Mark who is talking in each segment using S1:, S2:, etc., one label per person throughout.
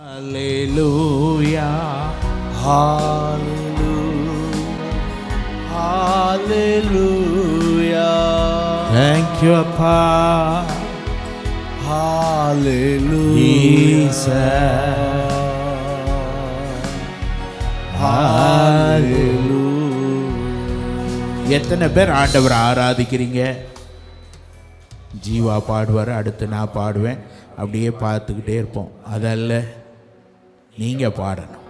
S1: Hallelujah, hallelujah, hallelujah. Thank you, Appa. Hallelujah, Jesus. Hallelujah. எத்தனை பேர் ஆண்டவரை ஆராதிக்கிறீங்க? ஜீவா பாடுவார், அடுத்து நான் பாடுவேன், அப்படியே பார்த்துக்கிட்டே இருப்போம். அதல்ல, நீங்கள் பாடணும்,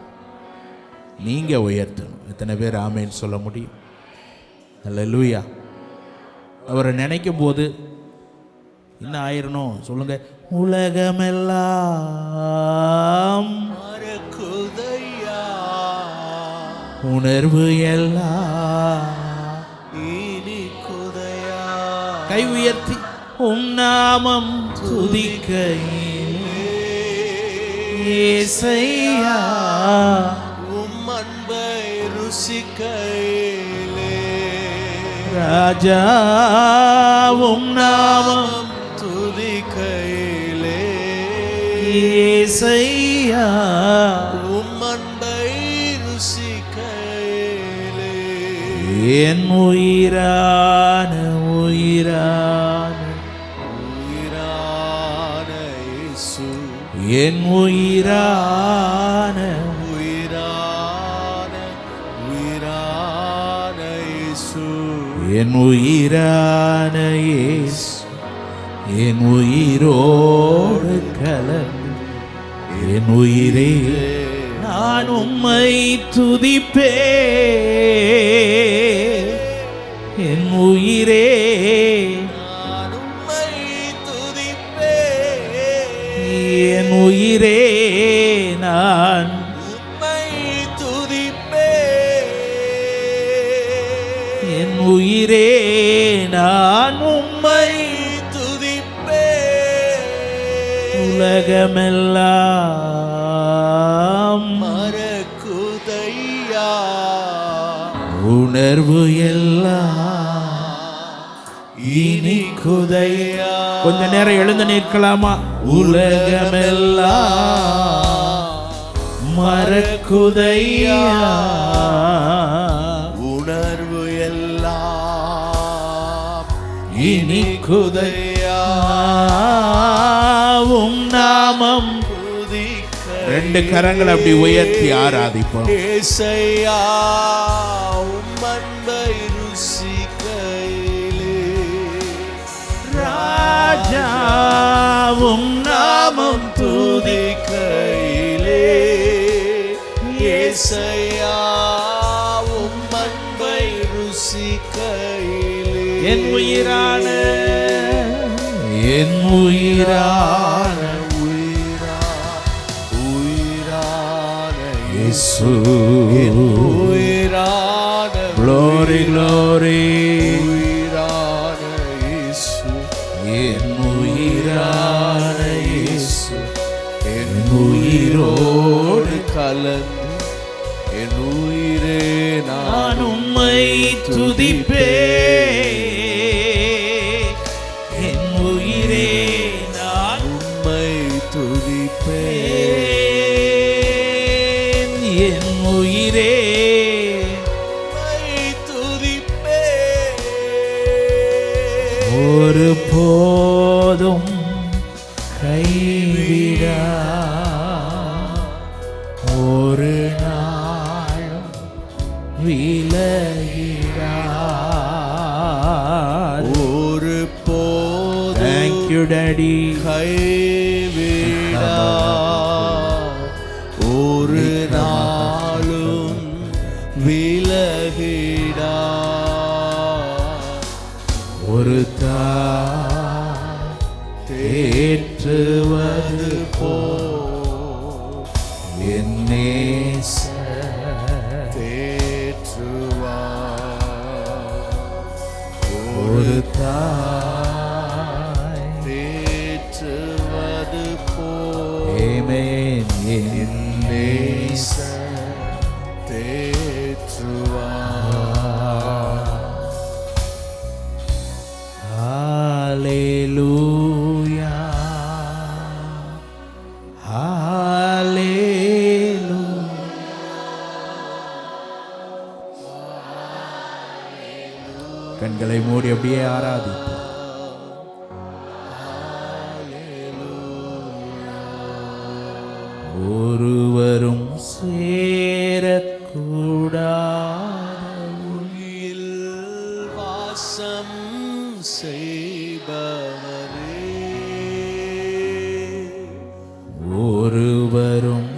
S1: நீங்கள் உயர்த்தணும். எத்தனை பேர் ஆமேன்னு சொல்ல முடியும்? அல்லேலூயா. அவரை நினைக்கும் போது என்ன ஆயிரணும் சொல்லுங்க. உலகமெல்லாம் மறக்குதையா, உணர்வு எல்லாம் இனிக்குதையா. கை உயர்த்தி உம் நாமம் துதிக்கையிலே, ஏசையா உம் அன்பை ருசிக்கையிலே, ராஜா உம் நாமம் துதிக்கையிலே, ஏசையா உம் அன்பை ருசிக்கையிலே. என் உயிரான உயிரான உயிரான இயேசு, என் உயிரான உயிரான உயிரான இயேசு, என் உயிரான இயேசு, என் உயிரோடு கலந்து என் உயிரே நான் உம்மை துதிப்பேன். என் உயிரே நான் உம்மை துதிப்பேன். என் உயிரே நான் உம்மை துதிப்பேன். என் உயிரே நான் உம்மை உலகமெல்லாம் மறக்குதையா, உணர்வு எல்லாம் இனிக்குதையா. கொஞ்ச நேரம் எழுந்து நிற்கலாமா? உலகமெல்லாம் மறக்குதையா, உணர்வு எல்லாம் இனிக்குதையா. உம் நாமம் துதிக்க, ரெண்டு கரங்களை அப்படி உயர்த்தி ஆராதிப்போம். ஏசையா உம் அன்பை ருசிக்கையிலே, ராஜா உம் நாமம் துதிக்கையிலே, ஏசையா உம் அன்பை ருசிக்கையிலே. என் உயிரான என் உயிரான உயிரான இயேசு, என் உயிரான glory glory உயிரான இயேசு, என் உயிரான இயேசு, என் உயிரோடு கலந்து என் உயிரே நான் உம்மை துதிப்பேன். என் உயிரே துதிப்பேன். ஒரு போதும் கைவிடா, ஒரு நாளும் விலகிடா. ஒரு போதும் thank you daddy கைவிடா, ஒரு நாளும் விலகிடா. ஒரு தாய் தேற்றுவது போல் என் நேசர் தேற்றுவார். ஒரு தாய் தேற்றுவது போல் ஆமென் என் நேசர் தேற்றுவார். ஹalleluya, hallelujah. கண்களை மூடி அப்படியே ஆராதிப்போம். ஒருவரும் சேரக்கூடாத
S2: வாசம் செய்பவரே,
S1: ஒருவரும்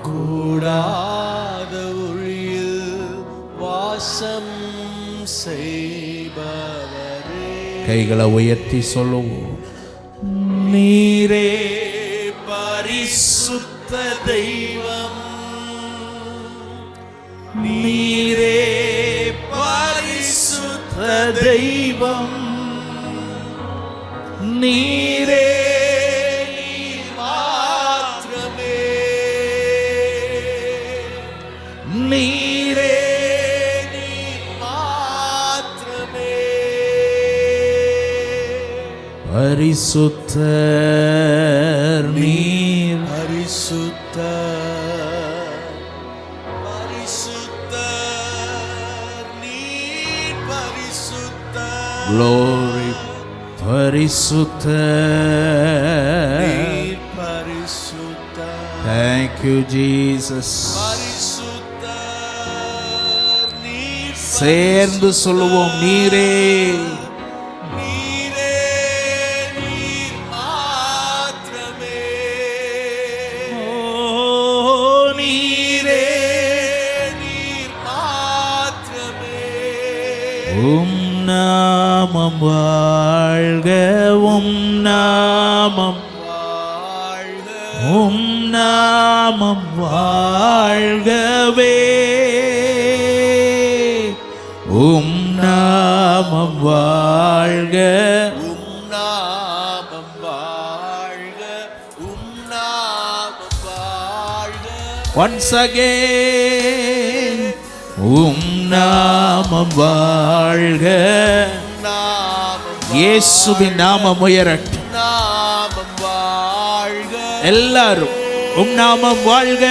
S2: கூடாத ஒளியில் வாசம் செய்பவரே.
S1: கைகளை உயர்த்தி சொல்லுவோம். நீரே
S2: பரிசுத்த தெய்வம்,
S1: நீரே பரிசுத்த தெய்வம், நீரே
S2: மாத்திரமே,
S1: நீரே
S2: மாத்திரமே.
S1: பரிசுத்தர் நீர்,
S2: பரிசுத்த பரிசுத்த நீர், பரிசுத்த
S1: glory, பரிசுத்தர்,
S2: நீர், பரிசுத்த
S1: thank you Jesus.
S2: பரிசுத்த நீர்,
S1: சேர்ந்து சொல்லுவோம். நீரே
S2: நீரே நீர் மாத்திரமே,
S1: நீரே
S2: நீர் மாத்திரமே.
S1: நாமம் வாழ்க, நாமம்
S2: வாழ்க
S1: நாமம் வாழ்கவே, நாமம் வாழ்க,
S2: நாமம் வாழ்க, நாமம் வாழ்க.
S1: once again நாமம் வாழ்க.
S2: நாமம்
S1: இயேசுவின் நாமம் உயரட்டும்.
S2: நாமம் வாழ்க.
S1: எல்லாரும் நாமம் வாழ்க,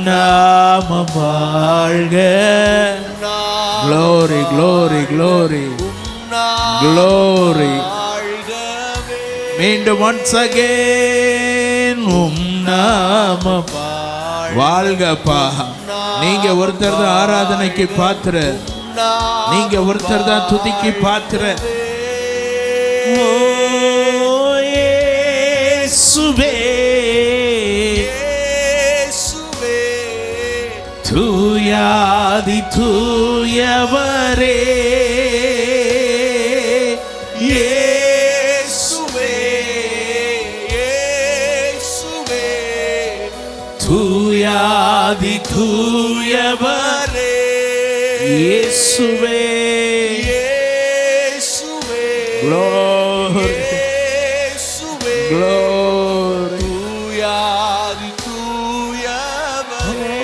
S1: நாமம் வாழ்க. Glory, glory, glory, glory.
S2: வாழ்கவே.
S1: மீண்டும் once again நாமம் வாழ்கப்பா. நீங்க ஒருத்தர் தான் ஆராதனைக்கு பாத்திர, நீங்க ஒருத்தர் தான் துதிக்கு பாத்திர. ஓ இயேசுவே,
S2: இயேசுவே,
S1: தூயாதி தூயவரே,
S2: இயேசுவே, இயேசுவே,
S1: தூயாதி தூயவரே, இயேசுவே,
S2: இயேசுவே,
S1: glory,
S2: இயேசுவே,
S1: glory.
S2: தூயாதி தூயவரே.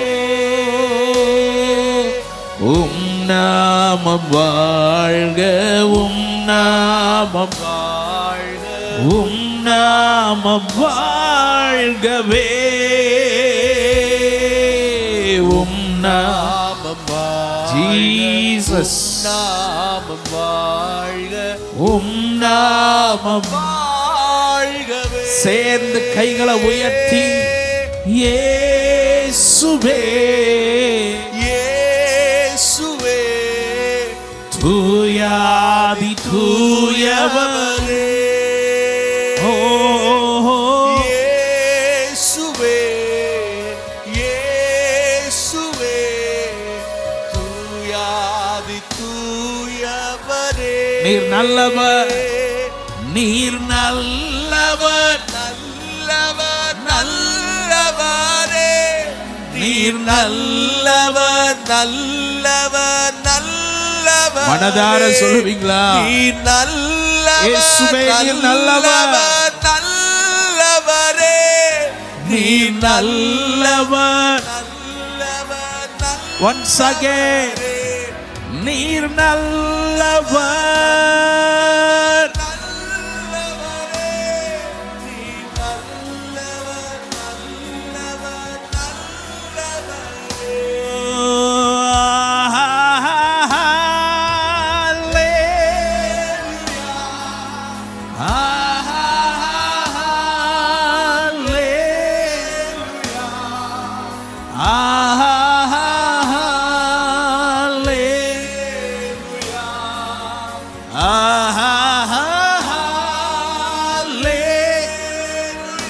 S1: நாமம் வாழ்க, நாமம்
S2: வாழ்க,
S1: நாமம் வாழ்கவே,
S2: நாமம் வாழ்க,
S1: ஜீசஸ்,
S2: நாமம் வாழ்க,
S1: நாமம்
S2: வாழ்கவே.
S1: சேர்ந்து கைகளை உயர்த்தி இயேசுவே,
S2: இயேசுவே,
S1: தூயாதி தூயவரே, ஓ
S2: இயேசுவே, இயேசுவே, தூயாதி தூயவரே.
S1: நீர் நல்லவர், நீர் நல்லவர்,
S2: நல்லவர், நல்லவரே. நீர் நல்லவர், நல்லவர், நல்லவர்.
S1: மனதார சொல்லுவீங்களா?
S2: நீர் நல்லவர்,
S1: இயேசுவே, நீர் நல்லவர்,
S2: நல்லவரே.
S1: நீர் நல்லவர்.
S2: நல்லவர்,
S1: Once again, நீர் நல்லவர்,
S2: நல்லவரே. நீர் நல்லவர், நல்லவர், நல்லவரே.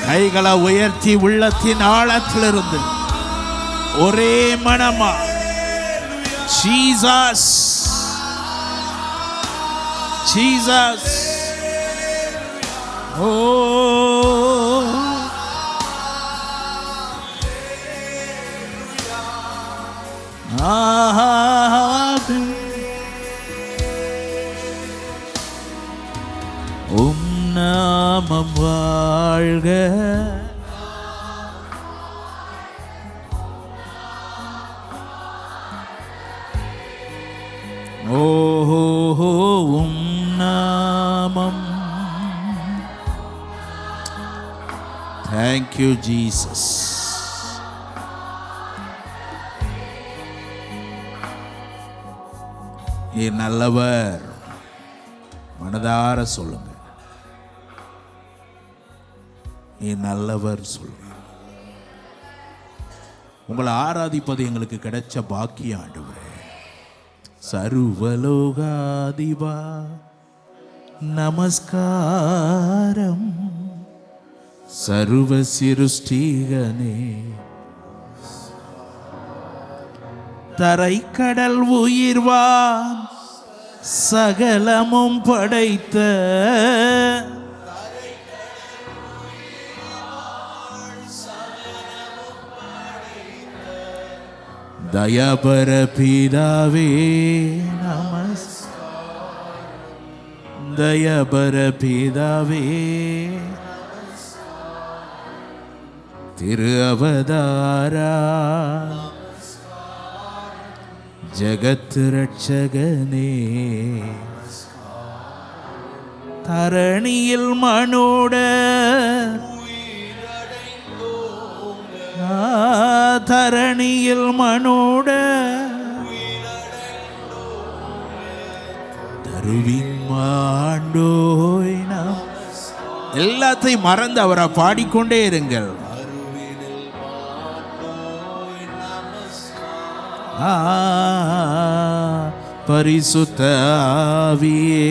S1: கைகளை உயர்த்தி உள்ளத்தின் ஆழத்திலிருந்து ஒரே மனமா ஜீசஸ் ஜீசஸ் ஓ நாமம் வாழ்க ஓஹோ நாமம். Thank you Jesus. நீ நல்லவர். மனதார சொல்லுங்க, நீ நல்லவர் சொல்லுங்க. உங்களை ஆராதிப்பது எங்களுக்கு கிடைச்ச பாக்கியம் ஆண்டவரே. சர்வலோகாதிபா நமஸ்காரம், சர்வ சிருஷ்டிகனே, தரைக்கடல் உயிர்வான் சகலமும் படைத்த தயாபர பிதாவே நமஸ்காரம், தயாபர பிதாவே திரு அவதாரா ஜகத் ரட்சகனே, தரணியில் மனோட தரணியில் மனோட தருவின் மாண்டோய். நாம் எல்லாத்தையும் மறந்து அவரை பாடிக்கொண்டே இருங்கள். பரிசுத்த ஆவியே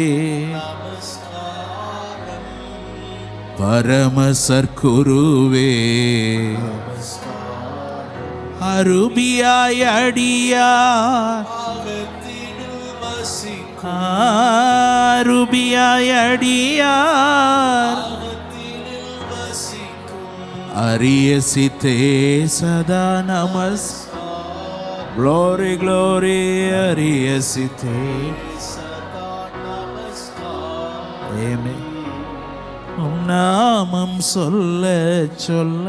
S1: பரம சற்குருவே, அருபியாய் அடியார் அருபியாய் அடியார் அரிய சித்தே சதா நமஸ். Glory, glory, அரிய சித்தே. Amen. உம் நாமம் சொல்ல சொல்ல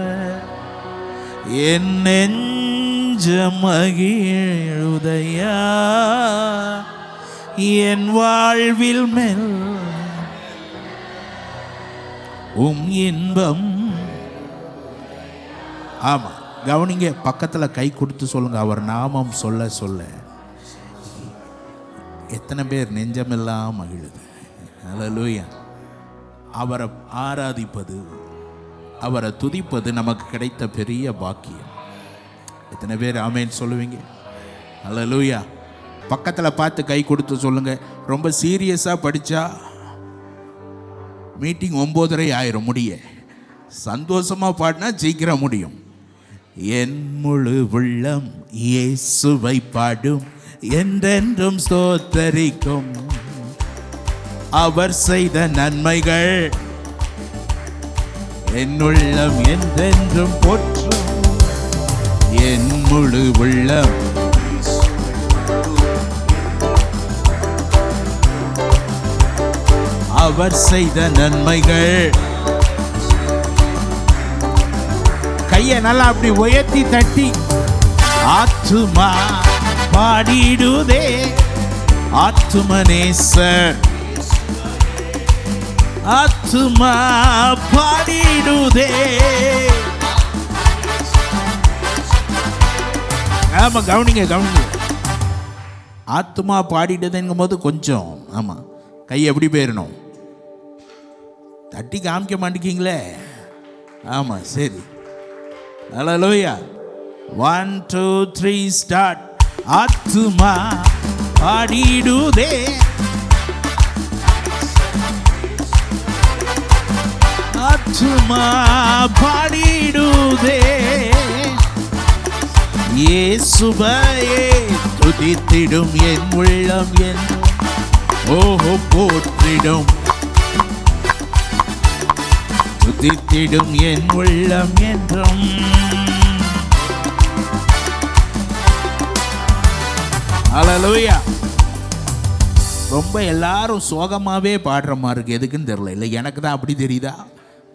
S1: என் நெஞ்சம் மகிழுதையா, என் வாழ்வில் மேல் உம் இன்பம். ஆமா, கவனிங்க, பக்கத்தில் கை கொடுத்து சொல்லுங்க, அவர் நாமம் சொல்ல சொல்ல எத்தனை பேர் நெஞ்சமெல்லாம் மகிழுது. ஹல்லேலூயா. அவரை ஆராதிப்பது, அவரை துதிப்பது நமக்கு கிடைத்த பெரிய பாக்கியம். எத்தனை பேர் ஆமேன்னு சொல்லுவீங்க? ஹல்லேலூயா. பக்கத்தில் பார்த்து கை கொடுத்து சொல்லுங்க. ரொம்ப சீரியஸாக படித்தா மீட்டிங் 9:30 ஆயிரும் முடிய. சந்தோஷமாக பாடினா சீக்கிரம் முடியும். என் முழு உள்ளம் இயேசுவை பாடும், என்றென்றும் ஸ்தோத்தரிக்கும், அவர் செய்த நன்மைகள் என் உள்ளம் என்றென்றும் போற்றும். என் முழு உள்ளம் அவர் செய்த நன்மைகள். கையை நல்லா அப்படி உயர்த்தி தட்டி ஆத்துமா பாடிடுதே, ஆத்துமனேசர் ஆத்துமா பாடிடுதே. ஆமா, கவனிங்க கவனிங்க. ஆத்துமா பாடிடுதுங்கும் போது கொஞ்சம் ஆமா கை எப்படி போயிடணும், தட்டி காமிக்க மாட்டேங்கிங்களே. ஆமாம், சரி. ஹல்லேலூயா. 1 2 3 ஸ்டார்ட். ஆத்துமா பாடிடுதே, ஆத்துமா பாடிடுதே, இயேசுவையே துதித்திடும் என் உள்ளம் என் ஓஹோ போற்றிடும், துதித்திடும் என் உள்ளம் என்றும். ஹல்லேலூயா. ரொம்ப எல்லாரும் சோகமாகவே பாடுற மாதிரி இருக்கு. எதுக்குன்னு தெரியல. இல்லை எனக்கு தான் அப்படி தெரியுதா?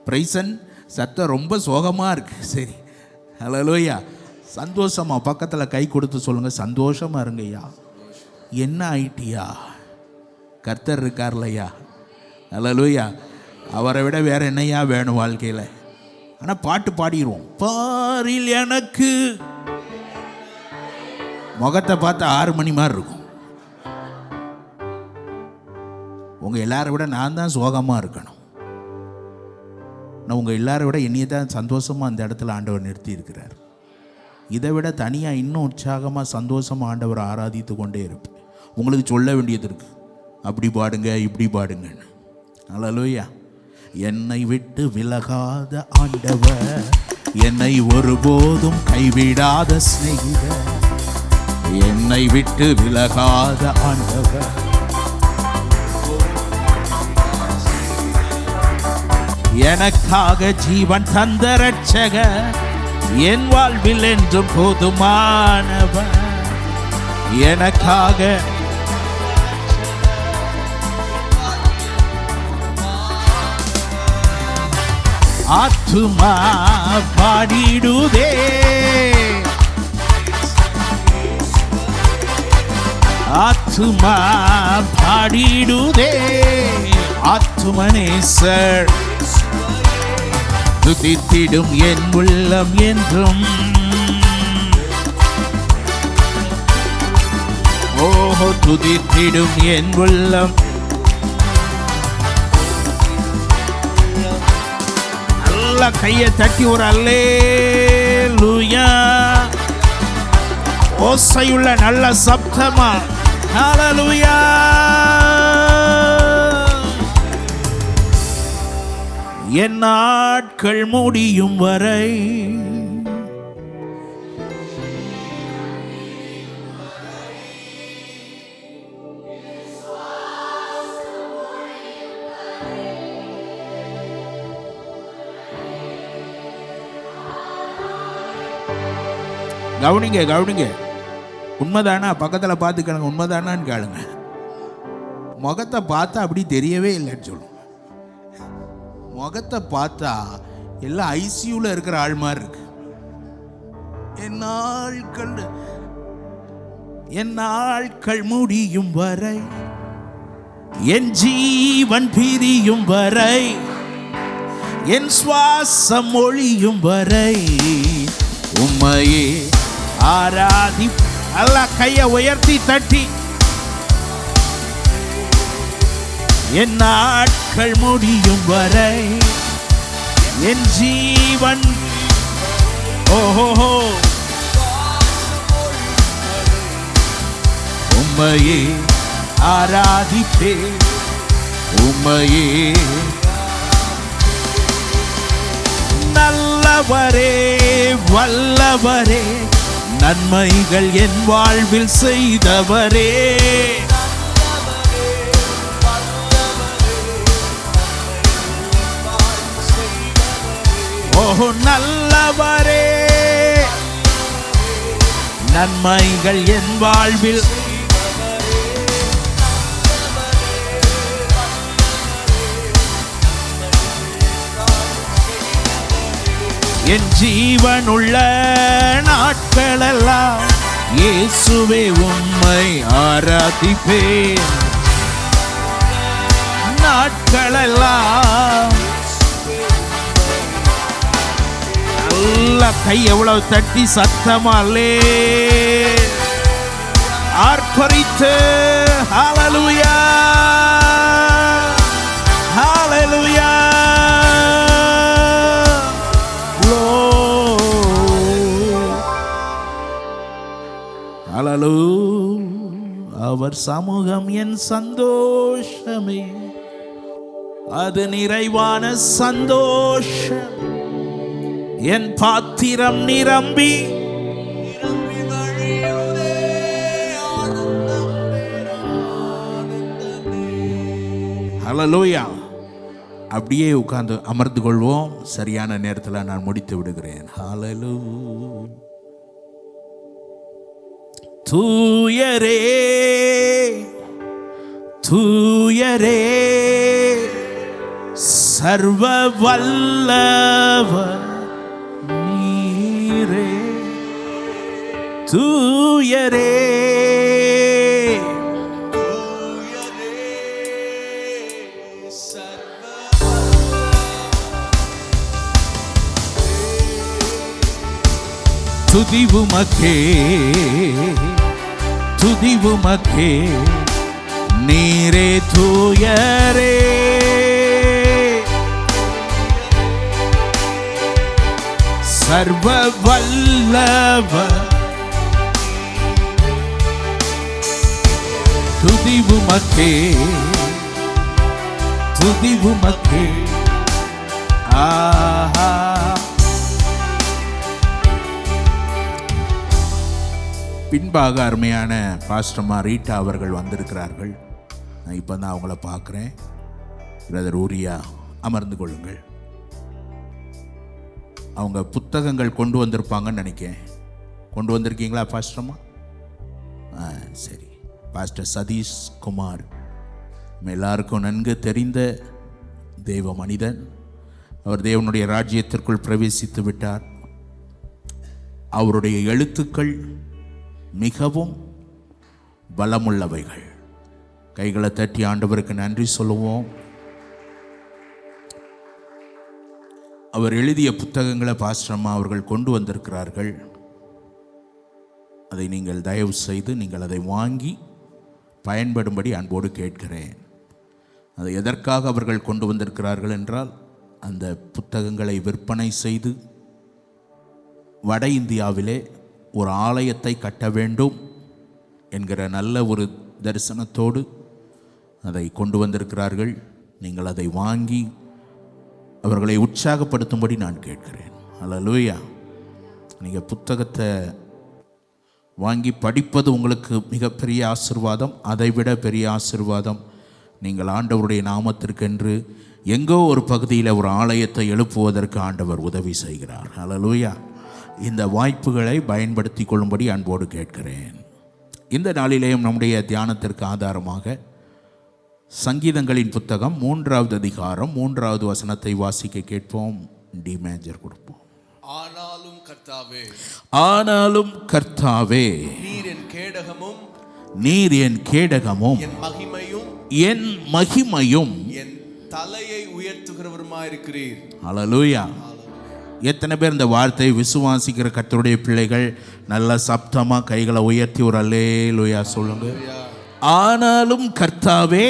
S1: பிரைசன் சத்தம் ரொம்ப சோகமாக இருக்கு. சரி, ஹல்லேலூயா. சந்தோஷமா பக்கத்தில் கை கொடுத்து சொல்லுங்கள், சந்தோஷமாக இருங்கய்யா. என்ன ஆயிட்டியா? கர்த்தர் இருக்கார்லையா. ஹல்லேலூயா. அவரை விட வேற என்னையா வேணும் வாழ்க்கையில்? ஆனால் பாட்டு பாடிடுவோம். பாரில் எனக்கு முகத்தை பார்த்தா 6 மணி மாதிரி இருக்கும். உங்கள் எல்லாரை விட நான் தான் சோகமாக இருக்கணும். நான் உங்கள் எல்லாரை விட என்னையை தான் சந்தோஷமாக அந்த இடத்துல ஆண்டவர் நிறுத்தி இருக்கிறார். இதை விட தனியாக இன்னும் உற்சாகமாக சந்தோஷமாக ஆண்டவரை ஆராதித்து கொண்டே இருப்பேன். உங்களுக்கு சொல்ல வேண்டியது இருக்கு, அப்படி பாடுங்க இப்படி பாடுங்கன்னு. ஹல்லேலூயா. என்னை விட்டு விலகாத ஆண்டவர், என்னை ஒருபோதும் கைவிடாத சிநேகிதர், என்னை விட்டு விலகாத ஆண்டவர், எனக்காக ஜீவன் தந்த ரட்சகர், என் வாழ்வில் என்றும் போதுமானவர், எனக்காக ஆத்துமா பாடிடுதே, ஆத்துமா பாடிடுதே, ஆத்துமனேசர் துதித்திடும் என் உள்ளம் என்றும். ஓஹோ துதித்திடும் என் உள்ளம். நல்ல கையை தட்டி ஒரு அல்லேலூயா ஓசையுள்ள நல்ல சப்தமா. ஹல்லேலூயா. என் நாட்கள் முடியும் வரை கவனிங்க கவனிங்க. உண்மைதானா? பக்கத்தில் பார்த்துக்கணுங்க. உண்மைதானான்னு கேளுங்க. முகத்தை பார்த்தா அப்படி தெரியவே இல்லைன்னு சொல்லுங்க. முகத்தை பார்த்தா எல்லாம் ஐசியூவில் இருக்கிற ஆள் மாதிரி இருக்கு. என் நாட்கள் முடியும் வரை, என் ஜீவன் பிரியும் வரை, என் சுவாசம் ஒழியும் வரை உம்மையே ஆராதி. அல்ல கையை உயர்த்தி தட்டி, என் நாட்கள் முடியும் வரை, என் ஜீவன் ஓஹோ உம்மையே ஆராதிப்பே, உம்மையே. நல்லவரே வல்லவரே, நன்மைகள் என் வாழ்வில் செய்தவரே, ஓஹோ நல்லவரே, நன்மைகள் என் வாழ்வில். என் ஜீவனுள்ள நாட்களெல்லாம் இயேசுவே உம்மை ஆராதிப்பேன். நாட்களெல்லாம் நல்ல கை எவ்வளவு தட்டி சத்தமாலே ஆர்ப்பரித்து ஹல்லேலூயா ஹல்லேலூயா அவர் சமூகம் என் சந்தோஷமே, அது நிறைவான சந்தோஷம். என் பாத்திரம் நிரம்பி
S2: வழியுதே, ஆனந்தம் பேரானந்தமே.
S1: ஹல்லேலூயா. அப்படியே உட்கார்ந்து அமர்ந்து கொள்வோம். சரியான நேரத்தில் நான் முடித்து விடுகிறேன். ஹல்லேலூயா. தூயரே தூயரே சர்வ வல்லவர் நீரே, தூயரே துதிவுமக்கே துதிவுமக்கே, நீரே தூயரே சர்வ வல்லவர், துதிவுமக்கே துதிவுமக்கே. ஆஹா, பின்பாக அருமையான பாஸ்டர்மா ரீட்டா அவர்கள் வந்திருக்கிறார்கள். நான் இப்போ தான் அவங்கள பார்க்குறேன். பிரதர் ஊரியா, அமர்ந்து கொள்ளுங்கள். அவங்க புத்தகங்கள் கொண்டு வந்திருப்பாங்கன்னு நினைக்கிறேன். கொண்டு வந்திருக்கீங்களா பாஸ்டர்மா? சரி. பாஸ்டர் சதீஷ் குமார் எல்லாருக்கும் நன்கு தெரிந்த தேவ மனிதன். அவர் தேவனுடைய ராஜ்யத்திற்குள் பிரவேசித்து விட்டார். அவருடைய எழுத்துக்கள் மிகவும் பலமுள்ளவைகள். கைகளை தட்டி ஆண்டவருக்கு நன்றி சொல்லுவோம். அவர் எழுதிய புத்தகங்களை பாஸ்டர்மா அவர்கள் கொண்டு வந்திருக்கிறார்கள். அதை நீங்கள் தயவு செய்து நீங்கள் அதை வாங்கி பயன்படும்படி அன்போடு கேட்கிறேன். அதை எதற்காக அவர்கள் கொண்டு வந்திருக்கிறார்கள் என்றால், அந்த புத்தகங்களை விற்பனை செய்து வட இந்தியாவிலே ஒரு ஆலயத்தை கட்ட வேண்டும் என்கிற நல்ல ஒரு தரிசனத்தோடு அதை கொண்டு வந்திருக்கிறார்கள். நீங்கள் அதை வாங்கி அவர்களை உற்சாகப்படுத்தும்படி நான் கேட்கிறேன். ஹல்லேலூயா. நீங்கள் புத்தகத்தை வாங்கி படிப்பது உங்களுக்கு மிகப்பெரிய ஆசீர்வாதம். அதைவிட பெரிய ஆசீர்வாதம், நீங்கள் ஆண்டவருடைய நாமத்திற்கென்று எங்கோ ஒரு பகுதியில் ஒரு ஆலயத்தை எழுப்புவதற்கு ஆண்டவர் உதவி செய்கிறார். ஹல்லேலூயா. இந்த வாய்ப்புகளை பயன்படுத்தி கொள்ளும்படி அன்போடு கேட்கிறேன். இந்த நாளிலேயும் நம்முடைய தியானத்திற்கு ஆதாரமாக சங்கீதங்களின் புத்தகம் 3வது அதிகாரம் 3வது வசனத்தை வாசிக்க கேட்போம். டி மேஜர் கொடுப்போம்.
S2: ஆனாலும் கர்த்தாவே,
S1: ஆனாலும் கர்த்தாவே,
S2: நீர் என் கேடகமும்
S1: நீர் என் கேடகமும்
S2: என் மகிமையும்
S1: என் மகிமையும்
S2: என் தலையை உயர்த்துகிறவருமாயிருக்கிறீர்.
S1: ஹல்லேலூயா. எத்தனை பேர் இந்த வார்த்தையை விசுவாசிக்கிற கர்த்தருடைய பிள்ளைகள் நல்ல சப்தமாக கைகளை உயர்த்தி ஒரு அல்லேலூயா சொல்லுங்க. ஆனாலும் கர்த்தாவே,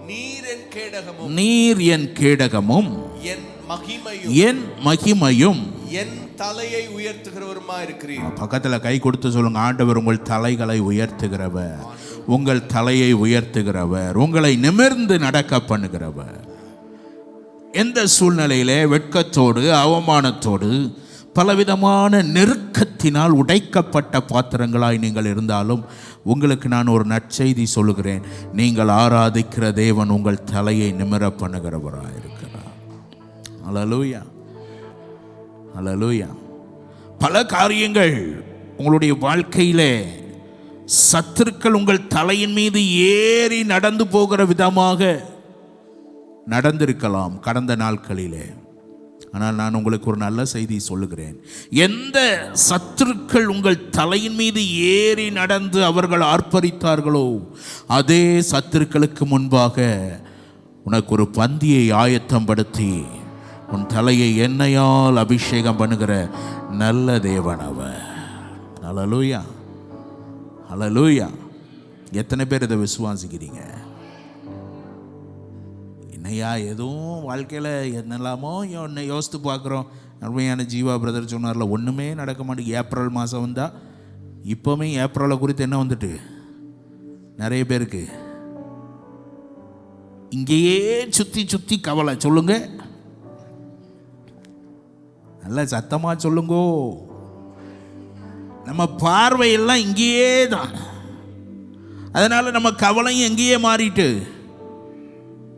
S2: நீர் என் கேடகமும்
S1: நீர் என் கேடகமும்
S2: என் மகிமையும்
S1: என் மகிமையும்
S2: என் தலையை உயர்த்துகிறவருமாயிருக்கிறீர்.
S1: பக்கத்தில் கை கொடுத்து சொல்லுங்க. ஆண்டவர் உங்கள் தலைகளை உயர்த்துகிறவர், உங்கள் தலையை உயர்த்துகிறவர், உங்களை நிமிர்ந்து நடக்க பண்ணுகிறவர். எந்த சூழ்நிலையிலே வெட்கத்தோடு அவமானத்தோடு பலவிதமான நெருக்கத்தினால் உடைக்கப்பட்ட பாத்திரங்களாய் நீங்கள் இருந்தாலும் உங்களுக்கு நான் ஒரு நற்செய்தி சொல்லுகிறேன். நீங்கள் ஆராதிக்கிற தேவன் உங்கள் தலையை நிமிர பண்ணுகிறவராக இருக்கிறார். ஹல்லேலூயா, ஹல்லேலூயா. பல காரியங்கள் உங்களுடைய வாழ்க்கையிலே சத்துருக்கள் உங்கள் தலையின் மீது ஏறி நடந்து போகிற விதமாக நடந்திருக்கலாம் கடந்த நாட்களிலே. ஆனால் நான் உங்களுக்கு ஒரு நல்ல செய்தி சொல்லுகிறேன். எந்த சத்துருக்கள் உங்கள் தலையின் மீது ஏறி நடந்து அவர்கள் ஆர்ப்பரித்தார்களோ, அதே சத்துருக்களுக்கு முன்பாக உனக்கு ஒரு பந்தியை ஆயத்தப்படுத்தி உன் தலையை எண்ணெயால் அபிஷேகம் பண்ணுகிற நல்ல தேவன் அவர். ஹல்லேலூயா, ஹல்லேலூயா. எத்தனை பேர் இதை விசுவாசிக்கிறீங்க? என்னையா எதுவும் வாழ்க்கையில் என்னெல்லாமோ ஒன்று யோசித்து பார்க்குறோம். அருமையான ஜீவா பிரதர் சொன்னார்ல, ஒன்றுமே நடக்க மாட்டேங்குது. ஏப்ரல் மாதம் வந்தால் இப்போவுமே ஏப்ரலை குறித்து என்ன வந்துட்டு நிறைய பேருக்கு இங்கேயே சுற்றி சுற்றி கவலை. சொல்லுங்க, நல்ல சத்தமாக சொல்லுங்கோ. நம்ம பார்வையெல்லாம் இங்கேயே தான். அதனால் நம்ம கவலையும் எங்கேயே மாறிட்டு.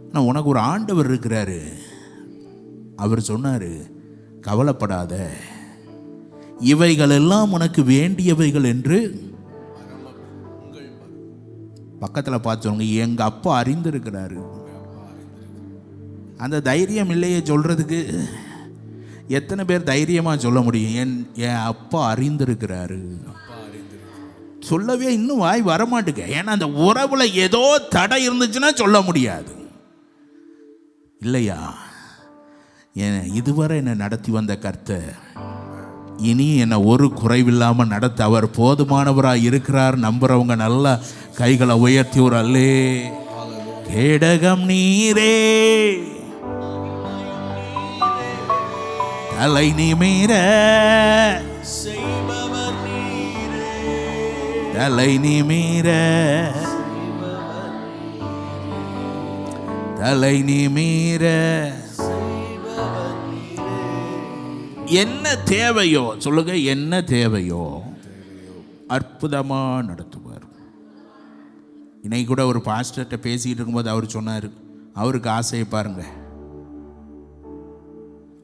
S1: ஆனால் உனக்கு ஒரு ஆண்டவர் இருக்கிறாரு. அவர் சொன்னார், கவலைப்படாத, இவைகள் எல்லாம் உனக்கு வேண்டியவைகள் என்று. பக்கத்தில் பார்த்து சொல்லுங்க, எங்கள் அப்பா அறிந்திருக்கிறாரு. அந்த தைரியம் இல்லையே சொல்கிறதுக்கு. எத்தனை பேர் தைரியமாக சொல்ல முடியும்? என் அப்பா அறிந்திருக்கிறாரு. சொல்லவே இன்னும் வாய் வரமாட்டுக்க. ஏன்னா அந்த உறவுல ஏதோ தடை இருந்துச்சுன்னா சொல்ல முடியாது இல்லையா? இதுவரை என்னை நடத்தி வந்த கர்த்தர் இனி என்னை ஒரு குறைவில்லாமல் நடத்த அவர் போதுமானவராக இருக்கிறார். நம்புறவங்க நல்லா கைகளை உயர்த்தி ஒரு அல்லே. கேடகம் நீரே, தலை நிமிர செய்பவர் நீரே, தலை நிமிர தலை நிமிர. என்ன தேவையோ சொல்லுங்க, என்ன தேவையோ அற்புதமா நடத்துவார். இன்னைக்கு கூட ஒரு பாஸ்டர்கிட்ட பேசிக்கிட்டு இருக்கும்போது அவர் சொன்னார், அவருக்கு ஆசையை பாருங்க,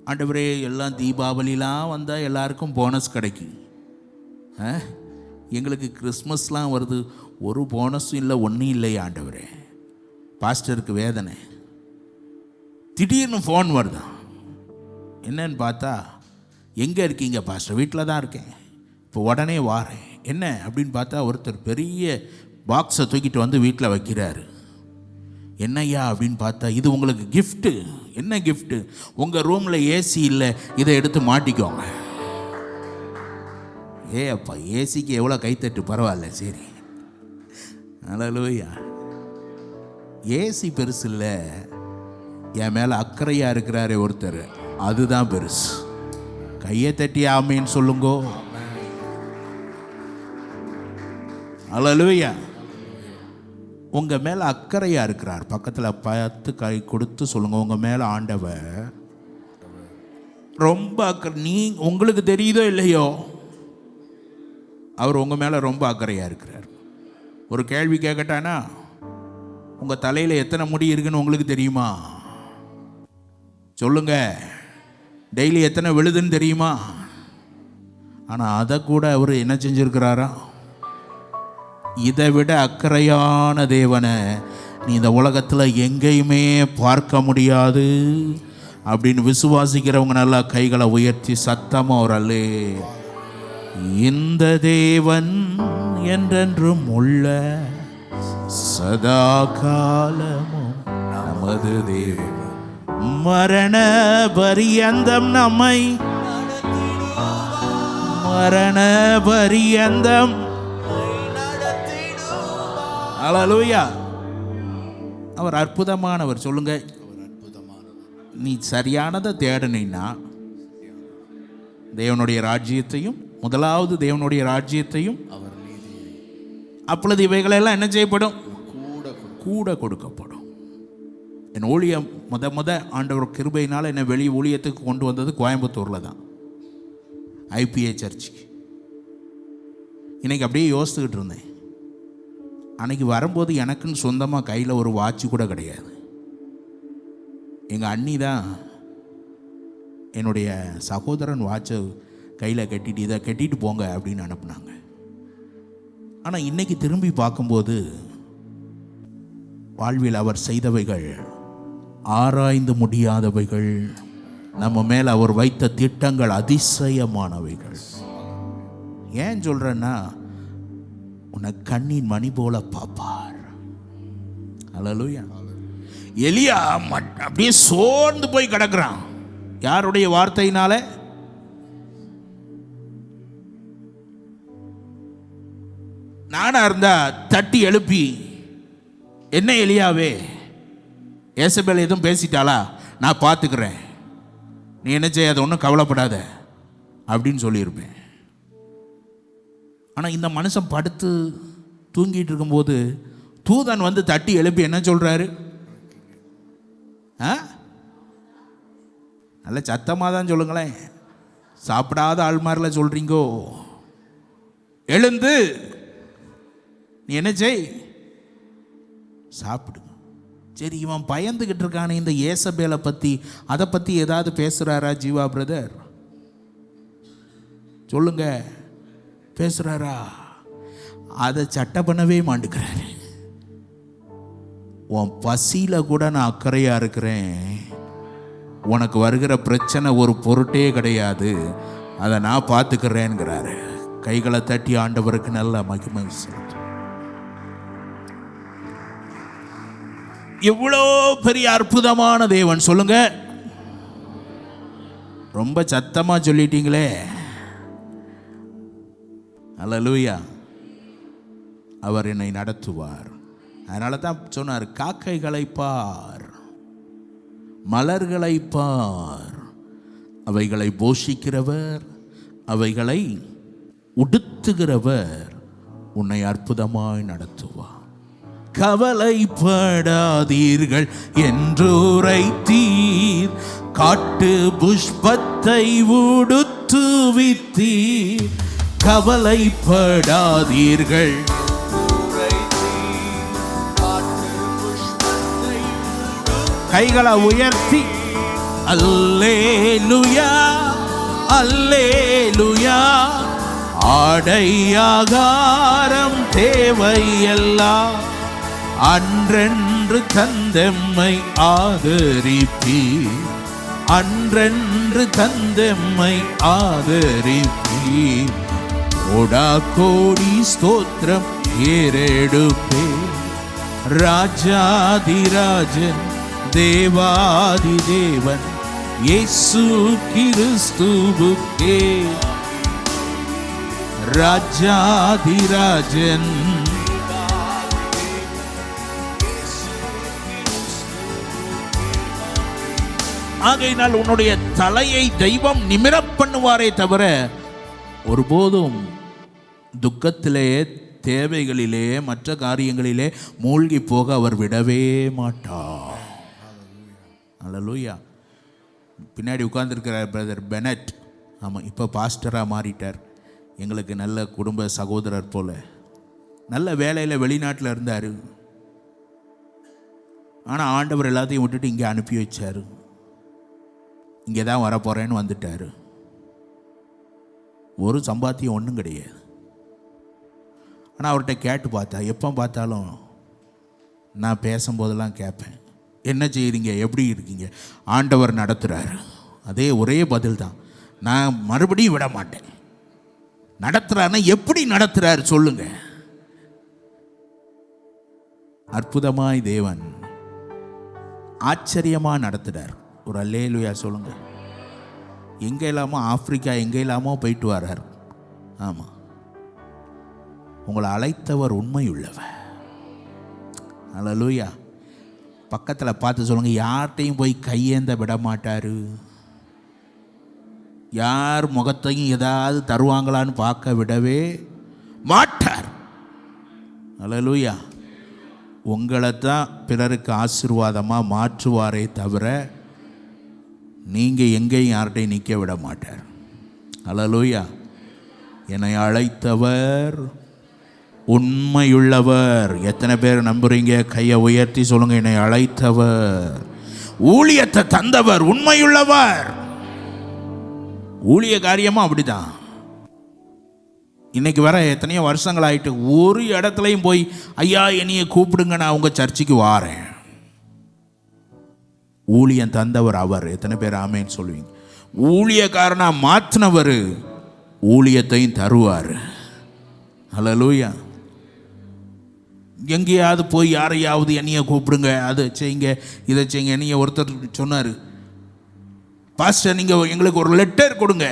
S1: ஆண்டவரே எல்லாம் தீபாவளிலாம் வந்தால் எல்லாருக்கும் போனஸ் கிடைக்கும், எங்களுக்கு கிறிஸ்மஸ்லாம் வருது, ஒரு போனஸும் இல்லை, ஒன்றும் இல்லை ஆண்டவரே. பாஸ்டருக்கு வேதனை. திடீர்னு ஃபோன் வருதான். என்னன்னு பார்த்தா, எங்கே இருக்கீங்க பாஸ்டர்? வீட்டில் தான் இருக்கேன், இப்போ உடனே வாரேன். என்ன அப்படின்னு பார்த்தா, ஒருத்தர் பெரிய பாக்ஸை தூக்கிட்டு வந்து வீட்டில் வைக்கிறாரு. என்னய்யா அப்படின்னு பார்த்தா, இது உங்களுக்கு கிஃப்ட்டு. என்ன கிஃப்ட்டு? உங்கள் ரூமில் ஏசி இல்லை, இதை எடுத்து மாட்டிக்கோங்க. அப்பா, ஏசிக்கு எவ்வளோ கைத்தட்டு, பரவாயில்ல, சரி. அல்லேலூயா. ஏசி பெருசு இல்லை, என் மேலே அக்கறையாக இருக்கிறாரே ஒருத்தர், அதுதான் பெருசு. கையை தட்டி ஆமேன்னு சொல்லுங்கோ. அல்லேலூயா. உங்கள் மேலே அக்கறையாக இருக்கிறார். பக்கத்தில் பார்த்து கை கொடுத்து சொல்லுங்கள், உங்கள் மேலே ஆண்டவர் ரொம்ப அக்கறை. உங்களுக்கு தெரியுதோ இல்லையோ, அவர் உங்கள் மேலே ரொம்ப அக்கறையாக இருக்கிறார். ஒரு கேள்வி கேட்கட்டானா, உங்கள் தலையில் எத்தனை முடி இருக்குன்னு உங்களுக்கு தெரியுமா? சொல்லுங்க. டெய்லி எத்தனை விழுதுன்னு தெரியுமா? ஆனால் அதை கூட அவர் என்ன செஞ்சுருக்கிறாரா? இதை விட அக்கறையான தேவனை நீ இந்த உலகத்தில் எங்கேயுமே பார்க்க முடியாது அப்படின்னு விசுவாசிக்கிறவங்க நல்லா கைகளை உயர்த்தி சத்தமாக ஒரு அல்லே. இந்த தேவன் என்றென்றும் உள்ள சதா காலமும் நமது தேவன், மரண பரியந்தம் நம்மை, மரண பரியந்தம். அல்லேலூயா. அவர் அற்புதமானவர். சொல்லுங்க, நீ சரியானதை தேடனா தேவனுடைய ராஜ்யத்தையும், முதலாவது தேவனுடைய ராஜ்யத்தையும், அப்பொழுது இவைகளெல்லாம் என்ன செய்யப்படும்? கூட கொடுக்கப்படும். என் ஊழியம் முத ஆண்டவர் கிருபையினால் என்னை வெளியே ஊழியத்துக்கு கொண்டு வந்தது கோயம்புத்தூரில் தான், ஐபிஏ சர்ச்சுக்கு. இன்னைக்கு அப்படியே யோசித்துக்கிட்டு இருந்தேன். அன்னைக்கு வரும்போது எனக்குன்னு சொந்தமாக கையில் ஒரு வாட்ச் கூட கிடையாது. எங்கள் அண்ணி தான் என்னுடைய சகோதரன் வாட்சை கையில் கட்டிட்டு, இதை கட்டிட்டு போங்க அப்படின்னு அனுப்புனாங்க. ஆனால் இன்னைக்கு திரும்பி பார்க்கும்போது வாழ்வில் அவர் செய்தவைகள் ஆராய்ந்து முடியாதவைகள், நம்ம மேலே அவர் வைத்த திட்டங்கள் அதிசயமானவைகள். ஏன் சொல்கிறேன்னா, உன்னை கண்ணின் மணி போல பார்ப்பார். அல்லேலூயா. எலியா அப்படியே சோர்ந்து போய் கிடக்குறான். யாருடைய வார்த்தையினால? நானா இருந்தா தட்டி எழுப்பி, என்ன எலியாவே, ஏசபேல் எதுவும் பேசிட்டாளா, நான் பார்த்துக்கிறேன், நீ என்ன செய்யாத, ஒன்றும் கவலைப்படாத அப்படின்னு சொல்லியிருப்பேன். ஆனால் இந்த மனுஷன் படுத்து தூங்கிட்டு இருக்கும்போது தூதன் வந்து தட்டி எழுப்பி என்ன சொல்றாரு? நல்ல சத்தமாக தான் சொல்லுங்களேன். சாப்பிடாத ஆள் மாதிரில சொல்றீங்கோ. எழுந்து நீ என்ன செய், சாப்பிடு. சரி, இவன் பயந்துகிட்டு இருக்கானே இந்த ஏசபேலை பற்றி, அதை பற்றி ஏதாவது பேசுகிறாரா ஜீவா பிரதர்? சொல்லுங்க, பேசுகிறாரா? அதை சட்டை பண்ணவே மாட்டேங்கிறாரு. உன் பசியில் கூட நான் அக்கறையாக இருக்கிறேன், உனக்கு வருகிற பிரச்சனை ஒரு பொருட்டே கிடையாது, அதை நான் பார்த்துக்கிறேன்கிறாரு. கைகளை தட்டி ஆண்டவருக்கு நல்ல மகிமை செலுத்து. எவ்வளோ பெரிய அற்புதமான தேவன் சொல்லுங்க. ரொம்ப சத்தமா சொல்லிட்டீங்களே. அல்லேலூயா. அவர் என்னை நடத்துவார். அதனால தான் சொன்னார், காக்கைகளை பார், மலர்களை பார், அவைகளை போஷிக்கிறவர், அவைகளை உடுத்துகிறவர் உன்னை அற்புதமாய் நடத்துவார். கவலைப்படாதீர்கள் என்றுரைத்தீர், காட்டு புஷ்பத்தை உடுத்துவித்தீர். கவலைப்படாதீர்கள், கைகளை உயர்த்தி அல்லேலூயா அல்லேலூயா. ஆடையாகாரம் தேவையெல்லாம் அன்றென்று தந்தெம்மை ஆதரிப்பீர், அன்றென்று தந்தெம்மை ஆதரிப்பீர். கோடா கோடி ஸ்தோத்திரம் ஏறெடுப்பே. ராஜாதிராஜன் தேவாதி தேவன் இயேசு கிறிஸ்துவுக்கே. ராஜாதிராஜன் ஆகையினால் உன்னுடைய தலையை தெய்வம் நிமிரப் பண்ணுவாரே தவிர ஒருபோதும் துக்கத்திலே, தேவைகளிலே, மற்ற காரியங்களிலே மூழ்கி போக அவர் விடவே மாட்டார். அல்லேலூயா. பின்னாடி உட்கார்ந்துருக்கிறார் பிரதர் பெனட். ஆமாம், இப்போ பாஸ்டராக மாறிட்டார். எங்களுக்கு நல்ல குடும்ப சகோதரர் போல. நல்ல வேலையில் வெளிநாட்டில் இருந்தார். ஆனால் ஆண்டவர் எல்லாத்தையும் விட்டுட்டு இங்கே அனுப்பி வச்சார். இங்கே தான் வரப்போகிறேன்னு வந்துட்டார். ஒரு சம்பாத்தியம் ஒன்றும் கிடையாது. ஆனால் அவர்கிட்ட கேட்டு பார்த்தா, எப்போ பார்த்தாலும் நான் பேசும்போதெல்லாம் கேட்பேன், என்ன செய்கிறீங்க, எப்படி இருக்கீங்க? ஆண்டவர் நடத்துகிறார். அதே ஒரே பதில் தான், நான் மறுபடியும் விட மாட்டேன். நடத்துகிறாருன்னா எப்படி நடத்துகிறார் சொல்லுங்க. அற்புதமாய் தேவன் ஆச்சரியமாக நடத்துகிறார். ஒரு அல்லேலூயா சொல்லுங்க. எங்கே இல்லாமோ ஆப்பிரிக்கா, எங்கே இல்லாமோ போயிட்டு வர்றார். ஆமாம், உங்களை அழைத்தவர் உண்மையுள்ளவர். அல்லேலூயா. பக்கத்தில் பார்த்து சொல்லுங்க, யார்கிட்டையும் போய் கையேந்த விட மாட்டார். யார் முகத்தையும் ஏதாவது தருவாங்களான்னு பார்க்க விடவே மாட்டார். அல்லேலூயா. உங்களை தான் பிறருக்கு ஆசீர்வாதமாக மாற்றுவாரே தவிர நீங்கள் எங்கேயும் யார்கிட்டையும் நிற்க விட மாட்டார். அல்லேலூயா. என்னை அழைத்தவர் உண்மையுள்ளவர். எத்தனை பேர் நம்புறீங்க? கையை உயர்த்தி சொல்லுங்க. என்னை அழைத்தவர், ஊழியத்தை தந்தவர் உண்மையுள்ளவர். ஊழிய காரியமாக அப்படிதான். இன்னைக்கு வர எத்தனையோ வருஷங்கள் ஆயிட்டு, ஒரு இடத்துலையும் போய் ஐயா என்னைய கூப்பிடுங்க, நான் உங்கள் சர்ச்சுக்கு வாரேன். ஊழியம் தந்தவர் அவர். எத்தனை பேர் ஆமேன்னு சொல்லுவீங்க? ஊழியக்காரனா மாற்றினவர் ஊழியத்தையும் தருவார். அல்லேலூயா. எங்கேயாவது போய் யாரையாவது என்னைய கூப்பிடுங்க, அதை செய்யுங்க, இதை செய்யுங்க. என்னைய ஒருத்தர் சொன்னார், பாஸ்டர் நீங்கள் எங்களுக்கு ஒரு லெட்டர் கொடுங்க,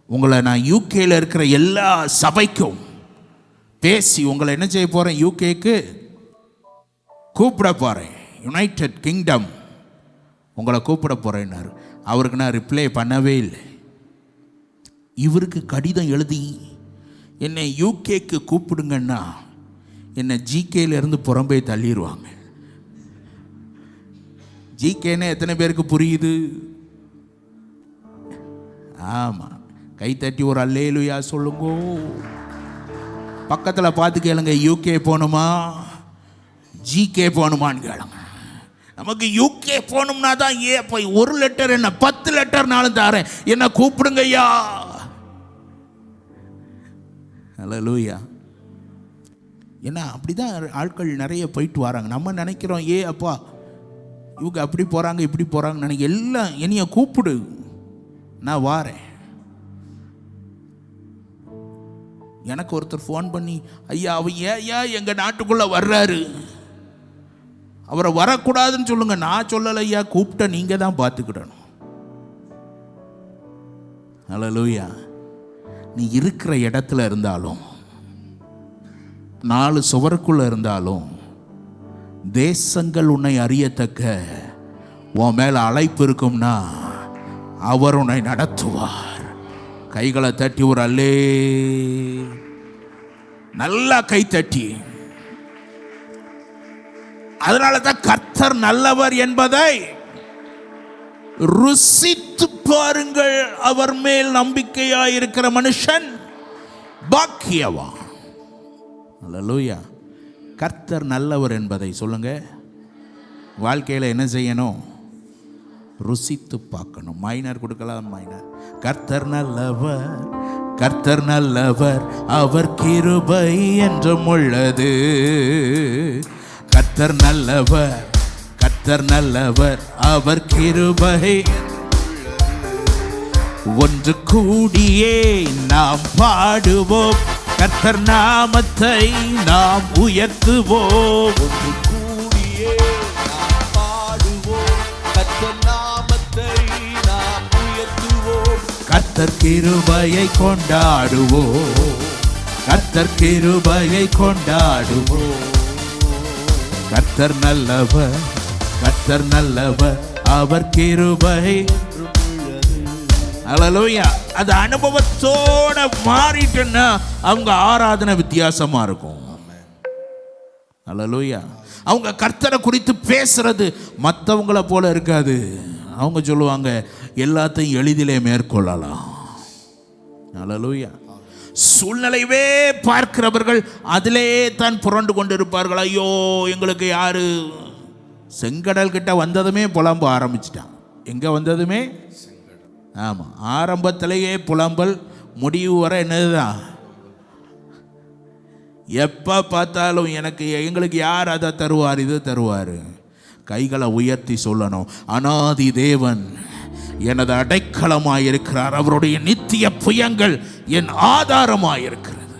S1: உங்களை நான் யூகேயில் இருக்கிற எல்லா சபைக்கும் பேசி உங்களை என்ன செய்ய போகிறேன், யூகேக்கு கூப்பிட போகிறேன், யுனைடெட் கிங்டம் உங்களை கூப்பிட போகிறேன்னாரு. அவருக்கு நான் ரிப்ளை பண்ணவே இல்லை. இவருக்கு கடிதம் எழுதி என்னை யூகேக்கு கூப்பிடுங்கன்னா என்னை ஜிகேலேருந்து புறம்பே தள்ளிடுவாங்க. ஜிகேன்னு எத்தனை பேருக்கு புரியுது? ஆமாம், கைத்தட்டி ஒரு அல்லேலுயா சொல்லுங்க. பக்கத்தில் பார்த்து கேளுங்க, யூகே போகணுமா ஜிகே போகணுமான்னு கேளுங்க. நமக்கு யூகே போகணும்னா தான் போய் 1 லெட்டர் என்ன 10 லெட்டர்னாலும் தரேன், என்ன கூப்பிடுங்க ஐயா. அல்லேலூயா. ஏன்னா அப்படிதான் ஆட்கள் நிறைய போயிட்டு வராங்க. நம்ம நினைக்கிறோம், அப்பா இவங்க அப்படி போகிறாங்க இப்படி போகிறாங்கன்னு நினைக்க. எல்லாம் என்னைய கூப்பிடு, நான் வாரேன். எனக்கு ஒருத்தர் ஃபோன் பண்ணி, ஐயா அவன் ஏன் எங்கள் நாட்டுக்குள்ளே வர்றாரு, அவரை வரக்கூடாதுன்னு சொல்லுங்க. நான் சொல்லலை ஐயா, கூப்பிட்ட நீங்கள் தான் பார்த்துக்கிடணும். அல்லேலூயா. நீ இருக்கிற இடத்துல இருந்தாலும் 4 சுவருக்குள்ள இருந்தாலும் தேசங்கள் உன்னை அறியத்தக்க உன் மேல அழைப்பு இருக்கும்னா அவர் உன்னை நடத்துவார். கைகளை தட்டி ஒரு அல்லே, நல்லா கை தட்டி. அதனால தான் கர்த்தர் நல்லவர் என்பதை ருசித்து பாருங்கள். அவர் மேல் நம்பிக்கையாயிருக்கிற மனுஷன் பாக்கியவான். அல்லேலூயா. கர்த்தர் நல்லவர் என்பதை சொல்லுங்க. வாழ்க்கையில் என்ன செய்யணும்? ருசித்து பார்க்கணும். மைனர் கொடுக்கலாம். மைனர். கர்த்தர் நல்லவர், கர்த்தர் நல்லவர், அவர் கிருபை என்றும் உள்ளது. கர்த்தர் நல்லவர், கர்த்தர் நல்லவர், அவர் கிருபை. ஒன்று கூடியே நாம் பாடுவோம், கர்த்தர் நாமத்தை நாம் உயர்த்துவோம்.
S2: ஒன்று கூடியே நாம் பாடுவோம், கர்த்தர் நாமத்தை நாம் உயர்த்துவோம்.
S1: கர்த்தர் கிருபையை கொண்டாடுவோம், கர்த்தர் கிருபையை கொண்டாடுவோம். கர்த்தர் நல்லவர், கர்த்தர் நல்லவர், அவர் கிருபை. அல்லேலூயா. அது அனுபவத்தோட மாறிட்டுன்னா அவங்க ஆராதனை வித்தியாசமா இருக்கும். அல்லேலூயா. அவங்க கர்த்தரை குறித்து பேசுறது மற்றவங்கள போல இருக்காது. அவங்க சொல்லுவாங்க, எல்லாத்தையும் எளிதிலே மேற்கொள்ளலாம். அல்லேலூயா. சூழ்நிலையவே பார்க்கிறவர்கள் அதிலே தான் புரண்டு கொண்டு இருப்பார்கள். ஐயோ எங்களுக்கு யாரு. செங்கடல் கிட்ட வந்ததுமே புலம்ப ஆரம்பிச்சிட்டான். எங்க வந்ததுமே, ஆமாம், ஆரம்பத்திலேயே புலம்பல், முடிவு வர என்னதுதான். எப்போ பார்த்தாலும் எங்களுக்கு யார் அதை தருவார் இது தருவார். கைகளை உயர்த்தி சொல்லணும், அநாதி தேவன் எனது அடைக்கலமாயிருக்கிறார், அவருடைய நித்திய புயங்கள் என் ஆதாரமாயிருக்கிறது.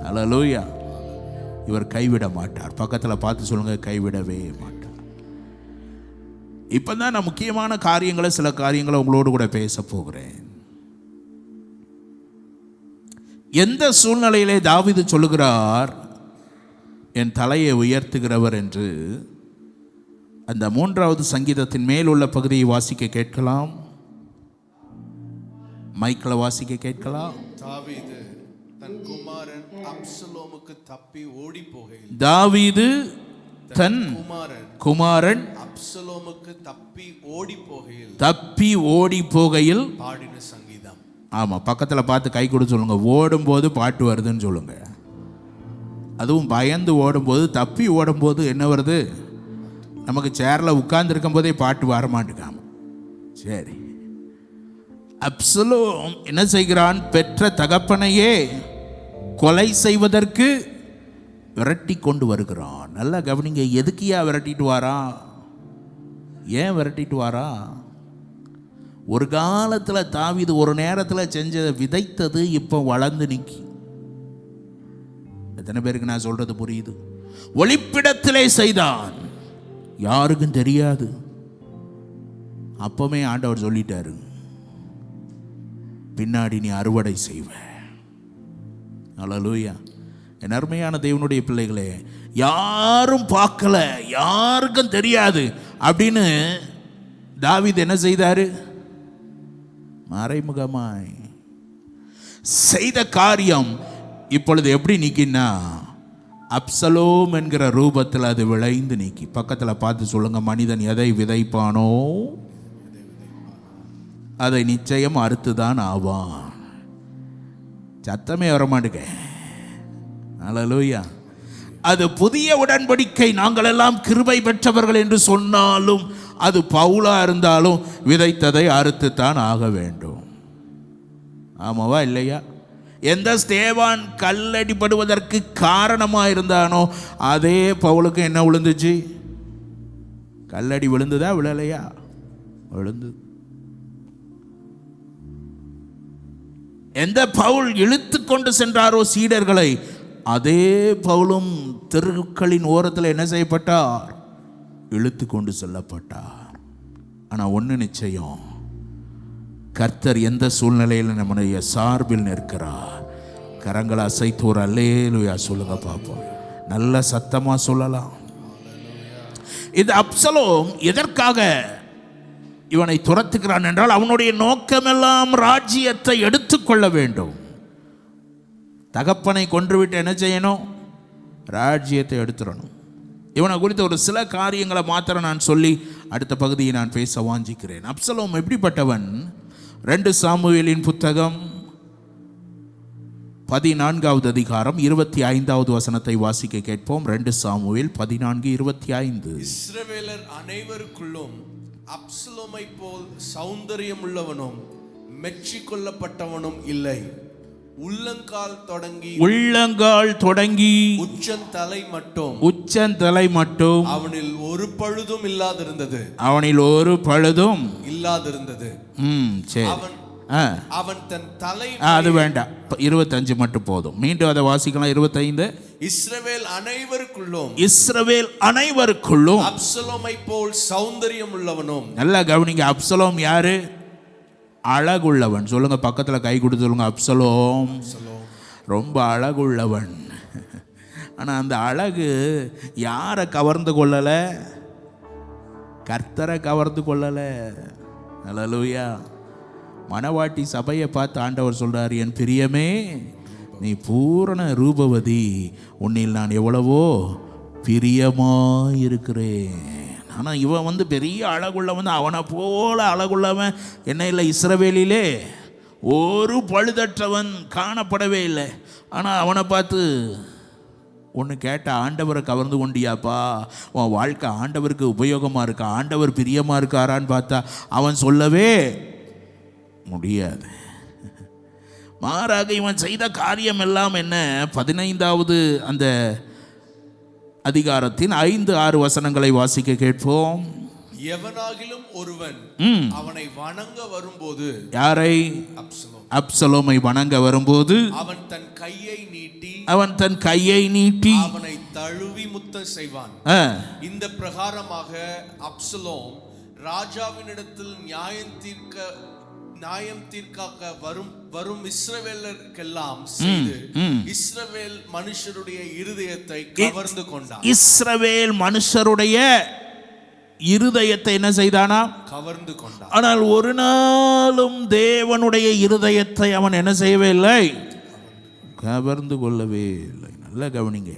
S1: அல்லேலூயா. இவர் கைவிட மாட்டார். பக்கத்தில் பார்த்து சொல்லுங்க, கைவிடவே மாட்டார். இப்போ தான் நான் முக்கியமான காரியங்களை, சில காரியங்களை உங்களோடு கூட பேச போகிறேன். எந்த சூழ்நிலையிலே தாவீது சொல்லுகிறார் என் தலையை உயர்த்துகிறவர் என்று? அந்த 3வது சங்கீதத்தின் மேல் உள்ள பகுதியை வாசிக்க கேட்கலாம். மைக்கில் வாசிக்க கேட்கலாம்.
S2: தாவீது தன் குமாரன் அப்சலோமுக்கு தப்பி ஓடி போகையில்,
S1: தாவீது தன் குமாரன்
S2: அப்சலோமுக்கு தப்பி
S1: ஓடி போகையில்
S2: பாடின சங்கீதம்.
S1: ஆமா, பக்கத்தில் பார்த்து கை கொடு சொல்லுங்க. ஓடும்போது பாட்டு வருதுன்னு சொல்லுங்க. அதுவும் பயந்து ஓடும்போது, தப்பி ஓடும்போது என்ன வருது? நமக்கு சேரில் உட்கார்ந்துருக்கும் போதே பாட்டு வர மாட்டேங்காம. சரி, அப்சலோம் என்ன செய்கிறான்? பெற்ற தகப்பனையே கொலை செய்வதற்கு விரட்டி கொண்டு வருகிறான். நல்லா கவனிங்க. எதுக்கியா விரட்டிட்டு வாரா? ஏன் விரட்டிட்டு வாரா? ஒரு காலத்தில் தாவீது ஒரு நேரத்தில் செஞ்ச விதைத்தது இப்போ வளர்ந்து நிற்கி. எத்தனை பேருக்கு நான் சொல்றது புரியுது? ஒளிப்பிடத்திலே செய்தான், யாருக்கும் தெரியாது. அப்பவே ஆண்டவர் சொல்லிட்டாரு, பின்னாடி நீ அறுவடை செய்வ. அல்லேலூயா. என் அருமையான தேவனுடைய பிள்ளைகளே, யாரும் பார்க்கல, யாருக்கும் தெரியாது அப்படின்னு தாவீது என்ன செய்தாரு? மறைமுகமாய் செய்த காரியம் இப்பொழுது எப்படி நிற்கின்னா, அப்சலோம் என்கிற ரூபத்தில் அது விளைந்து நீக்கி. பக்கத்தில் பார்த்து சொல்லுங்க, மனிதன் எதை விதைப்பானோ அதை நிச்சயம் அறுத்துதான் ஆவான். சத்தமே வரமாட்டுக்க. அல்லேலூயா. அது புதிய உடன்படிக்கை. நாங்கள் எல்லாம் கிருபை பெற்றவர்கள் என்று சொன்னாலும், அது பவுலா இருந்தாலும் விதைத்ததை அறுத்துத்தான் ஆக வேண்டும். ஆமாவா இல்லையா? எந்த ஸ்தேவான் கல்லடிப்படுவதற்கு காரணமாக இருந்தானோ அதே பவுலுக்கு என்ன விழுந்துச்சு? கல்லடி விழுந்துதா விழலையா? விழுந்து. எந்த பவுல் இழுத்து கொண்டு சென்றாரோ சீடர்களை, அதே பவுலும் தெருக்களின் ஓரத்தில் என்ன செய்யப்பட்டார்? இழுத்து கொண்டு செல்லப்பட்டார். ஆனால் ஒன்று நிச்சயம், கர்த்தர் எந்த சூழ்நிலையில் நம்முடைய சார்பில் நிற்கிறார். கரங்களை அசைத்து ஒரு அல்லேலூயா சொல்லுங்க பார்ப்போம். நல்ல சத்தமாக சொல்லலாம். இது அப்சலோம் எதற்காக இவனை துரத்துகிறான் என்றால், அவனுடைய நோக்கமெல்லாம் ராஜ்யத்தை எடுத்துக்கொள்ள வேண்டும். தகப்பனை கொன்றுவிட்டு என்ன செய்யணும்? ராஜ்யத்தை எடுத்துடணும். இவனை குறித்த ஒரு சில காரியங்களை மாத்திரம் நான் சொல்லி அடுத்த பகுதியை நான் பேச வாஞ்சிக்கிறேன். அப்சலோம் எப்படிப்பட்டவன்? 2 சாமுவேலின் புத்தகம் 14வது அதிகாரம் 25வது வசனத்தை வாசிக்க கேட்போம். 2 சாமுவேல் 14:25.
S2: இஸ்ரவேலர் அனைவருக்குள்ளும் அப்சலோமை போல் சௌந்தரியம் உள்ளவனும் மெச்சிக்கொள்ளப்பட்டவனும் இல்லை. உள்ளங்கால் தொடங்கி உச்சந்தலை மட்டும்
S1: அவனில் ஒரு பழுதும் இல்லாதிருந்தது. சரி,
S2: அவன் தன் தலை,
S1: அது வேண்டாம், 25 மட்டும் போதும். மீண்டும் அதை வாசிக்கலாம். 25. இஸ்ரவேல் அனைவருக்குள்ளும்
S2: அப்சலோமை போல் சௌந்தரியம் உள்ளவனும்.
S1: நல்லா கவனிங்க. அப்சலோம் யாரு? அழகுள்ளவன். சொல்லுங்க, பக்கத்தில் கை கொடுத்து சொல்லுங்க, அப்சலோம் ரொம்ப அழகுள்ளவன். ஆனால் அந்த அழகு யாரை கவர்ந்து கொள்ளலை? கர்த்தரை கவர்ந்து கொள்ளலை. அல்லேலூயா. மணவாட்டி சபையை பார்த்து ஆண்டவர் சொல்றார், என் பிரியமே நீ பூரண ரூபவதி, உன்னில் நான் எவ்வளவோ பிரியமாயிருக்கிறேன். ஆனால் இவன் பெரிய அழகுள்ளவன், அவனை போல அழகுள்ளவன் என்ன இல்லை, இஸ்ரவேலிலே ஒரு பழுதற்றவன் காணப்படவே இல்லை. ஆனால் அவனை பார்த்து ஒன்று கேட்ட, ஆண்டவரை கவர்ந்து கொண்டியாப்பா, உன் வாழ்க்கை ஆண்டவருக்கு உபயோகமாக இருக்கா, ஆண்டவர் பிரியமாக இருக்காரான்னு பார்த்தா அவன் சொல்லவே முடியாது. மாறாக இவன் செய்த காரியம் எல்லாம் என்ன? 15வது அந்த அதிகாரத்தின் 5-6 வசனங்களை வாசிக்க கேட்போம்.
S2: எவனாகிலும் ஒருவன் அவனை வணங்க வரும்போது,
S1: யாரை? அப்சலோமை வணங்க வரும்போது
S2: அவன் தன் கையை நீட்டி அவனை தழுவி முத்தம் செய்வான். இந்த பிரகாரமாக அப்சலோம் ராஜாவினிடத்தில் நியாயம் தீர்க்க வரும் இஸ்ரவேலருக்கெல்லாம் செய்து இஸ்ரவேல் மனுஷருடைய இருதயத்தை கவர்ந்து கொண்டான்.
S1: இஸ்ரவேல் மனுஷருடைய இருதயத்தை என்ன செய்தானா? கவர்ந்து கொண்டான். ஆனால் ஒரு நாளும் தேவனுடைய இருதயத்தை அவன் என்ன செய்யவே இல்லை, கவர்ந்து கொள்ளவே இல்லை. நல்லா கவனிங்க.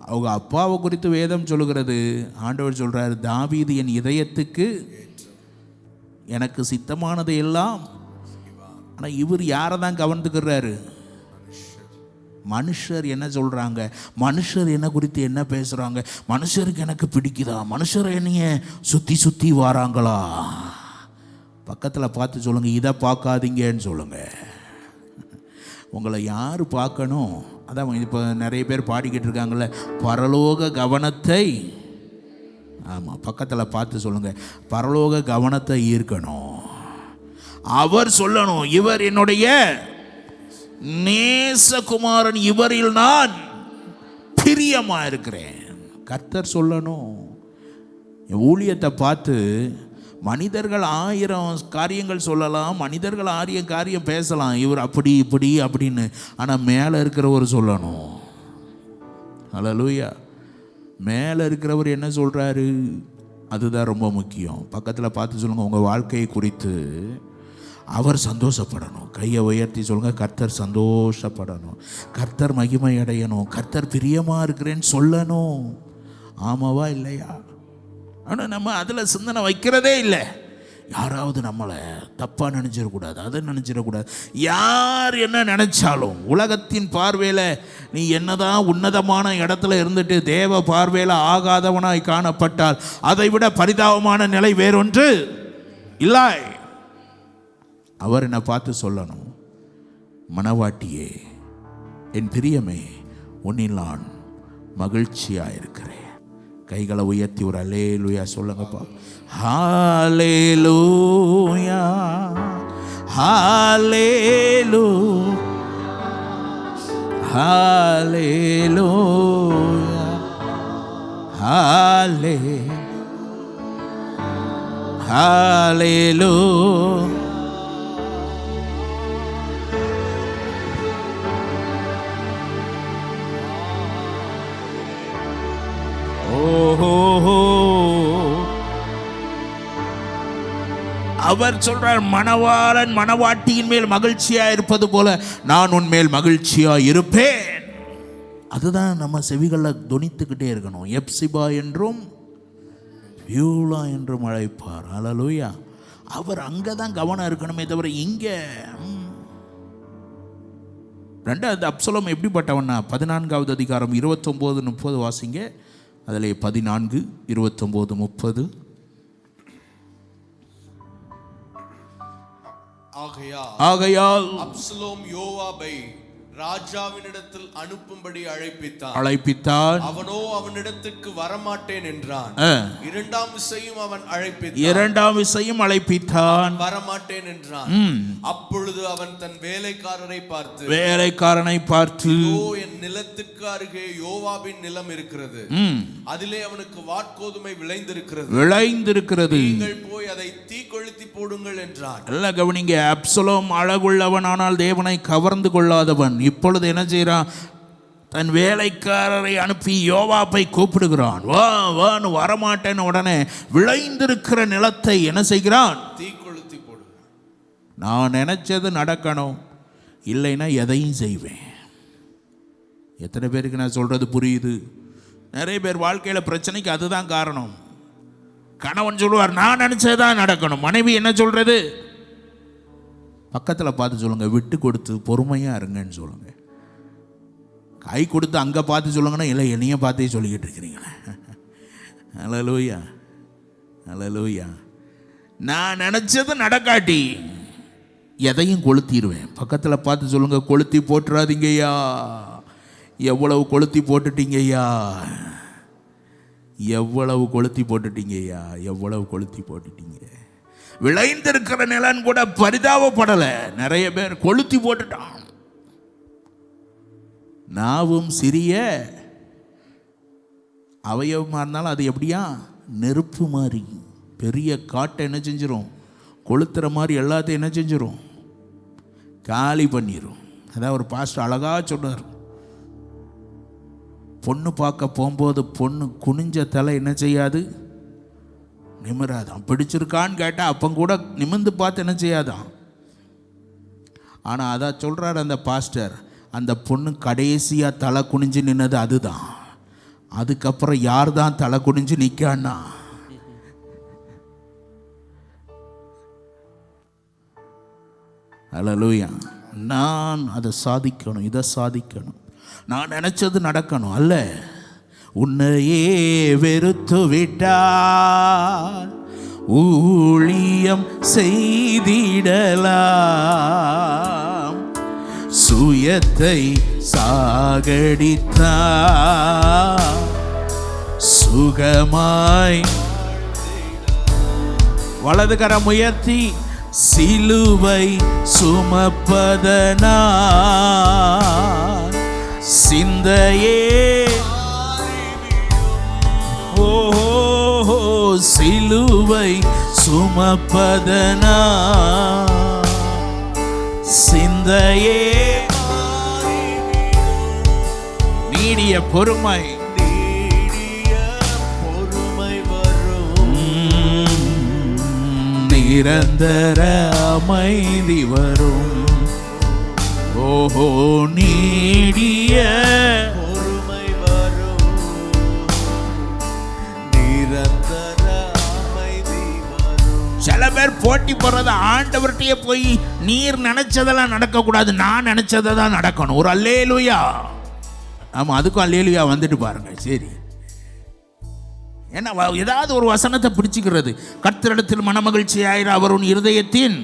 S1: அவங்க அப்பாவை குறித்து வேதம் சொல்லுகிறது. ஆண்டவர் சொல்றாரு, தாவீது என் இதயத்துக்கு எனக்கு சித்தமானதை எல்லாம். ஆனால் இவர் யாரை தான் கவர்ந்துக்கிறாரு? மனுஷர் என்ன சொல்கிறாங்க, மனுஷர் என்ன குறித்து என்ன பேசுகிறாங்க, மனுஷருக்கு எனக்கு பிடிக்குதா, மனுஷர் என்னைய சுற்றி வராங்களா? பக்கத்தில் பார்த்து சொல்லுங்கள், இதை பார்க்காதீங்கன்னு சொல்லுங்கள். உங்களை யார் பார்க்கணும்? அதான் இப்போ நிறைய பேர் பாடிக்கிட்டு இருக்காங்கள்ல, பரலோக கவனத்தை. ஆமாம், பக்கத்தில் பார்த்து சொல்லுங்கள், பரலோக கவனத்தை ஈர்க்கணும். அவர் சொல்லணும், இவர் என்னுடைய நேசகுமாரன், இவரில் நான் பிரியமா இருக்கிறேன். கர்த்தர் சொல்லணும். ஊழியத்தை பார்த்து மனிதர்கள் 1000 காரியங்கள் சொல்லலாம், மனிதர்கள் 1000 காரியம் பேசலாம், இவர் அப்படி இப்படி அப்படின்னு. ஆனால் மேலே இருக்கிறவர் சொல்லணும். அல்லேலூயா. மேலே இருக்கிறவர் என்ன சொல்கிறாரு, அதுதான் ரொம்ப முக்கியம். பக்கத்தில் பார்த்து சொல்லுங்கள், உங்கள் வாழ்க்கையை குறித்து அவர் சந்தோஷப்படணும். கையை உயர்த்தி சொல்லுங்க, கர்த்தர் சந்தோஷப்படணும், கர்த்தர் மகிமை அடையணும், கர்த்தர் பிரியமாக இருக்கிறேன்னு சொல்லணும். ஆமாவா இல்லையா? ஆனால் நம்ம அதில் சிந்தனை வைக்கிறதே இல்லை. யாராவது நம்மளை தப்பாக நினச்சிடக்கூடாது, அதை நினச்சிடக்கூடாது. யார் என்ன நினச்சாலும் உலகத்தின் பார்வையில் நீ என்னதான் உன்னதமான இடத்துல இருந்துட்டு தேவ பார்வையில் ஆகாதவனாய் காணப்பட்டால் அதை விட பரிதாபமான நிலை வேறொன்று இல்லை. அவர் என்னை பார்த்து சொல்லணும், மணவாட்டியே, என் பிரியமே, உன்னில் நான் மகிழ்ச்சியாக இருக்கிறேன். கைகளை உயர்த்தி ஒரு அல்லேலூயா சொல்லுங்கப்பா. ஹல்லேலூயா, ஹல்லேலூயா, ஹல்லேலூயா, ஹல்லேலூயா. அவர் சொல்றார், மணவாளன் மணவாட்டியின் மேல் மகிழ்ச்சியா இருப்பது போல நான் உன் மேல் மகிழ்ச்சியா இருப்பேன். அதுதான் நம்ம செவிகளில் தொனித்துக்கிட்டே இருக்கணும். எப்சிபா என்றும் பியூலா என்றும் அழைப்பார். ஹல்லேலூயா. அவர் அங்கே தான் கவனம் இருக்கணுமே தவிர இங்கே. ரெண்டாவது அப்சலோம் எப்படிப்பட்டவன்னா 14வது அதிகாரம் 29-30 வாசிங்க. அதில் 14, 29, 30. ஆகையால் அப்சலோம் யோவாபை ராஜாவினிடத்தில் அனுப்பும்படி அழைப்பித்தான். அவனோ அவனிடத்திற்கு வரமாட்டேன் என்றான். இரண்டாம் விசையும் அழைப்பித்தான், வரமாட்டேன் என்றான். அப்பொழுது அவன் தன் வேலைக்காரனை பார்த்து என் நிலத்துக்கு அருகே யோவாபின் நிலம் இருக்கிறது, அதிலே அவனுக்கு வாட்கோதுமை விளைந்திருக்கிறது, நீங்கள் போய் அதை தீக்கொளுத்தி போடுங்கள் என்றான். எல்லாம் கவனிங்க. அப்சலோம் அழகுள்ளவன், ஆனால் தேவனை கவர்ந்து கொள்ளாதவன். இப்பொழுது என்ன செய்யறான்? தன் வேலைக்காரரை அனுப்பி யோவாபை கூப்பிடுகிறான். வா வான்னு வரமாட்டேன்னு உடனே விளைந்திருக்கிற நிலத்தை என்ன செய்கிறான்? தீக்கொளுத்தி போடுகிறான். நான் நினைச்சது நடக்கணும், இல்லைன்னா எதையும் செய்வேன். எத்தனை பேருக்கு நான் சொல்றது புரியுது? நிறைய பேர் வாழ்க்கையில் பிரச்சனைக்கு அதுதான் காரணம். கணவன் சொல்லுவார், நான் நினைச்சதான் நடக்கணும். மனைவி என்ன சொல்றது? பக்கத்தில் பார்த்து சொல்லுங்க, விட்டு கொடுத்து பொறுமையாக இருங்கன்னு சொல்லுங்க. கை கொடுத்து அங்கே பார்த்து சொல்லுங்கன்னா, இல்லை என்னையே பார்த்தே சொல்லிக்கிட்டு இருக்கிறீங்களே. ஹல்லேலூயா, ஹல்லேலூயா. நான் நினச்சது நடக்காட்டி எதையும் கொளுத்திடுவேன். பக்கத்தில் பார்த்து சொல்லுங்க, கொளுத்தி போட்டுறாதீங்கய்யா. எவ்வளவு கொளுத்தி போட்டுட்டீங்கய்யா, எவ்வளவு கொளுத்தி போட்டுட்டீங்கய்யா, எவ்வளவு கொளுத்தி போட்டுட்டீங்க. விளைந்திருக்கிற நிலன் கூட பரிதாபப்படலை. நிறைய பேர் கொளுத்தி போட்டுட்டான். நாவும் சிறிய அவயவமாக இருந்தாலும் அது எப்படியா? நெருப்பு மாதிரி. பெரிய காட்டை என்ன செஞ்சிடும்? கொளுத்துற மாதிரி எல்லாத்தையும் என்ன செஞ்சிடும்? காலி பண்ணிடும். அதான் ஒரு பாஸ்டர் அழகா சொன்னார். பொண்ணு பார்க்க போகும்போது பொண்ணு குனிஞ்ச தலை என்ன செய்யாது? நிமிராதான். பிடிச்சிருக்கான்னு கேட்டால் அப்போ கூட நிமிர்ந்து பார்த்து என்ன செய்யாதான். ஆனால் அதான் சொல்கிறார் அந்த பாஸ்டர், அந்த பொண்ணு கடைசியாக தலை குனிஞ்சு நின்னது அதுதான். அதுக்கப்புறம் யார் தான் தலை குனிஞ்சு நிற்கான்னா? ஹல்லேலூயா. நான் அதை சாதிக்கணும், இதை சாதிக்கணும், நான் நினச்சது நடக்கணும் அல்ல. உன்னையே வெறுத்து விட்டால் ஊழியம் செய்திடலாம், சுயத்தை சாகடித்தால் சுகமாய் வலதுகரம் உயர்த்தி சிலுவை சுமப்பதனால் சிந்தையே சிலுவை சுமப்பதனால் சிந்தையே நீடிய பொறுமை வரும், நிரந்தர அமைதி வரும். ஓஹோ நீடிய
S2: பொறுமை வரும், நிரந்தர அமைதி வரும்.
S1: சில பேர் போட்டி போடுறத ஆண்டவர்கிட்டயே போய் நீர் நினைச்சதெல்லாம் நடக்கக்கூடாது, நான் நினைச்சதை தான் நடக்கணும். ஒரு அல்லேலூயா. ஆமாம், அதுக்கும் அல்லேலூயா வந்துட்டு பாருங்க. சரி, என்ன ஏதாவது ஒரு வசனத்தை பிடிச்சிக்கிறது. கர்த்தரிடத்தில் மனமகிழ்ச்சி ஆயிர அவர் உன் இருதயத்தின்.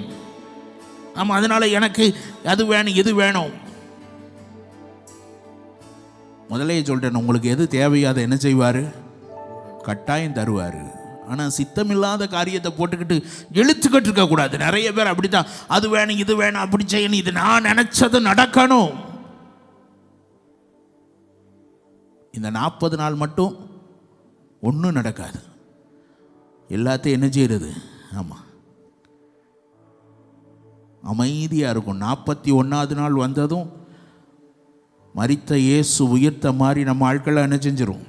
S1: ஆமாம், அதனால எனக்கு அது வேணும் இது வேணும். முதலே சொல்றேன், உங்களுக்கு எது தேவையோ அதை என்ன செய்வார்? கட்டாயம் தருவார். ஆனால் சித்தமில்லாத காரியத்தை போட்டுக்கிட்டு இழுத்துக்கிட்டு இருக்கக்கூடாது. நிறைய பேர் அப்படித்தான், அது வேணும் இது வேணும் அப்படி செய்யணும், இது நான் நினைச்சது நடக்கணும். இந்த 40 நாள் மட்டும் ஒன்றும் நடக்காது. எல்லாத்தையும் என்ன செய்யறது? ஆமாம், அமைதியாக இருக்கும். 41வது நாள் வந்ததும் மரித்த இயேசு உயிர்த்த மாதிரி நம்ம ஆட்களை என்ன செஞ்சிரும்.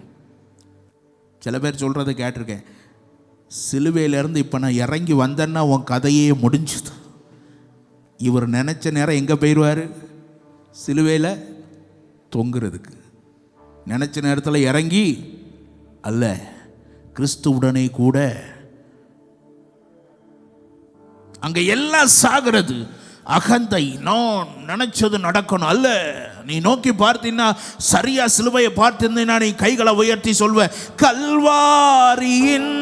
S1: சில பேர் சொல்கிறத கேட்டிருக்கேன், சிலுவையிலேருந்து இப்போ நான் இறங்கி வந்தேன்னா உன் கதையே முடிஞ்சுது. இவர் நினச்ச நேரம் எங்கே போயிடுவார்? சிலுவையில் தொங்குறதுக்கு. நினச்ச நேரத்தில் இறங்கி அல்ல, கிறிஸ்துவுடனே கூட அங்கே எல்லாம் சாகிறது. அகந்தை, நான் நினைச்சது நடக்கணும் அல்ல. நீ நோக்கி பார்த்தீங்கன்னா, சரியா சிலுவையை பார்த்திருந்தீங்கன்னா நீ கைகளை உயர்த்தி சொல்வ, கல்வாரியின்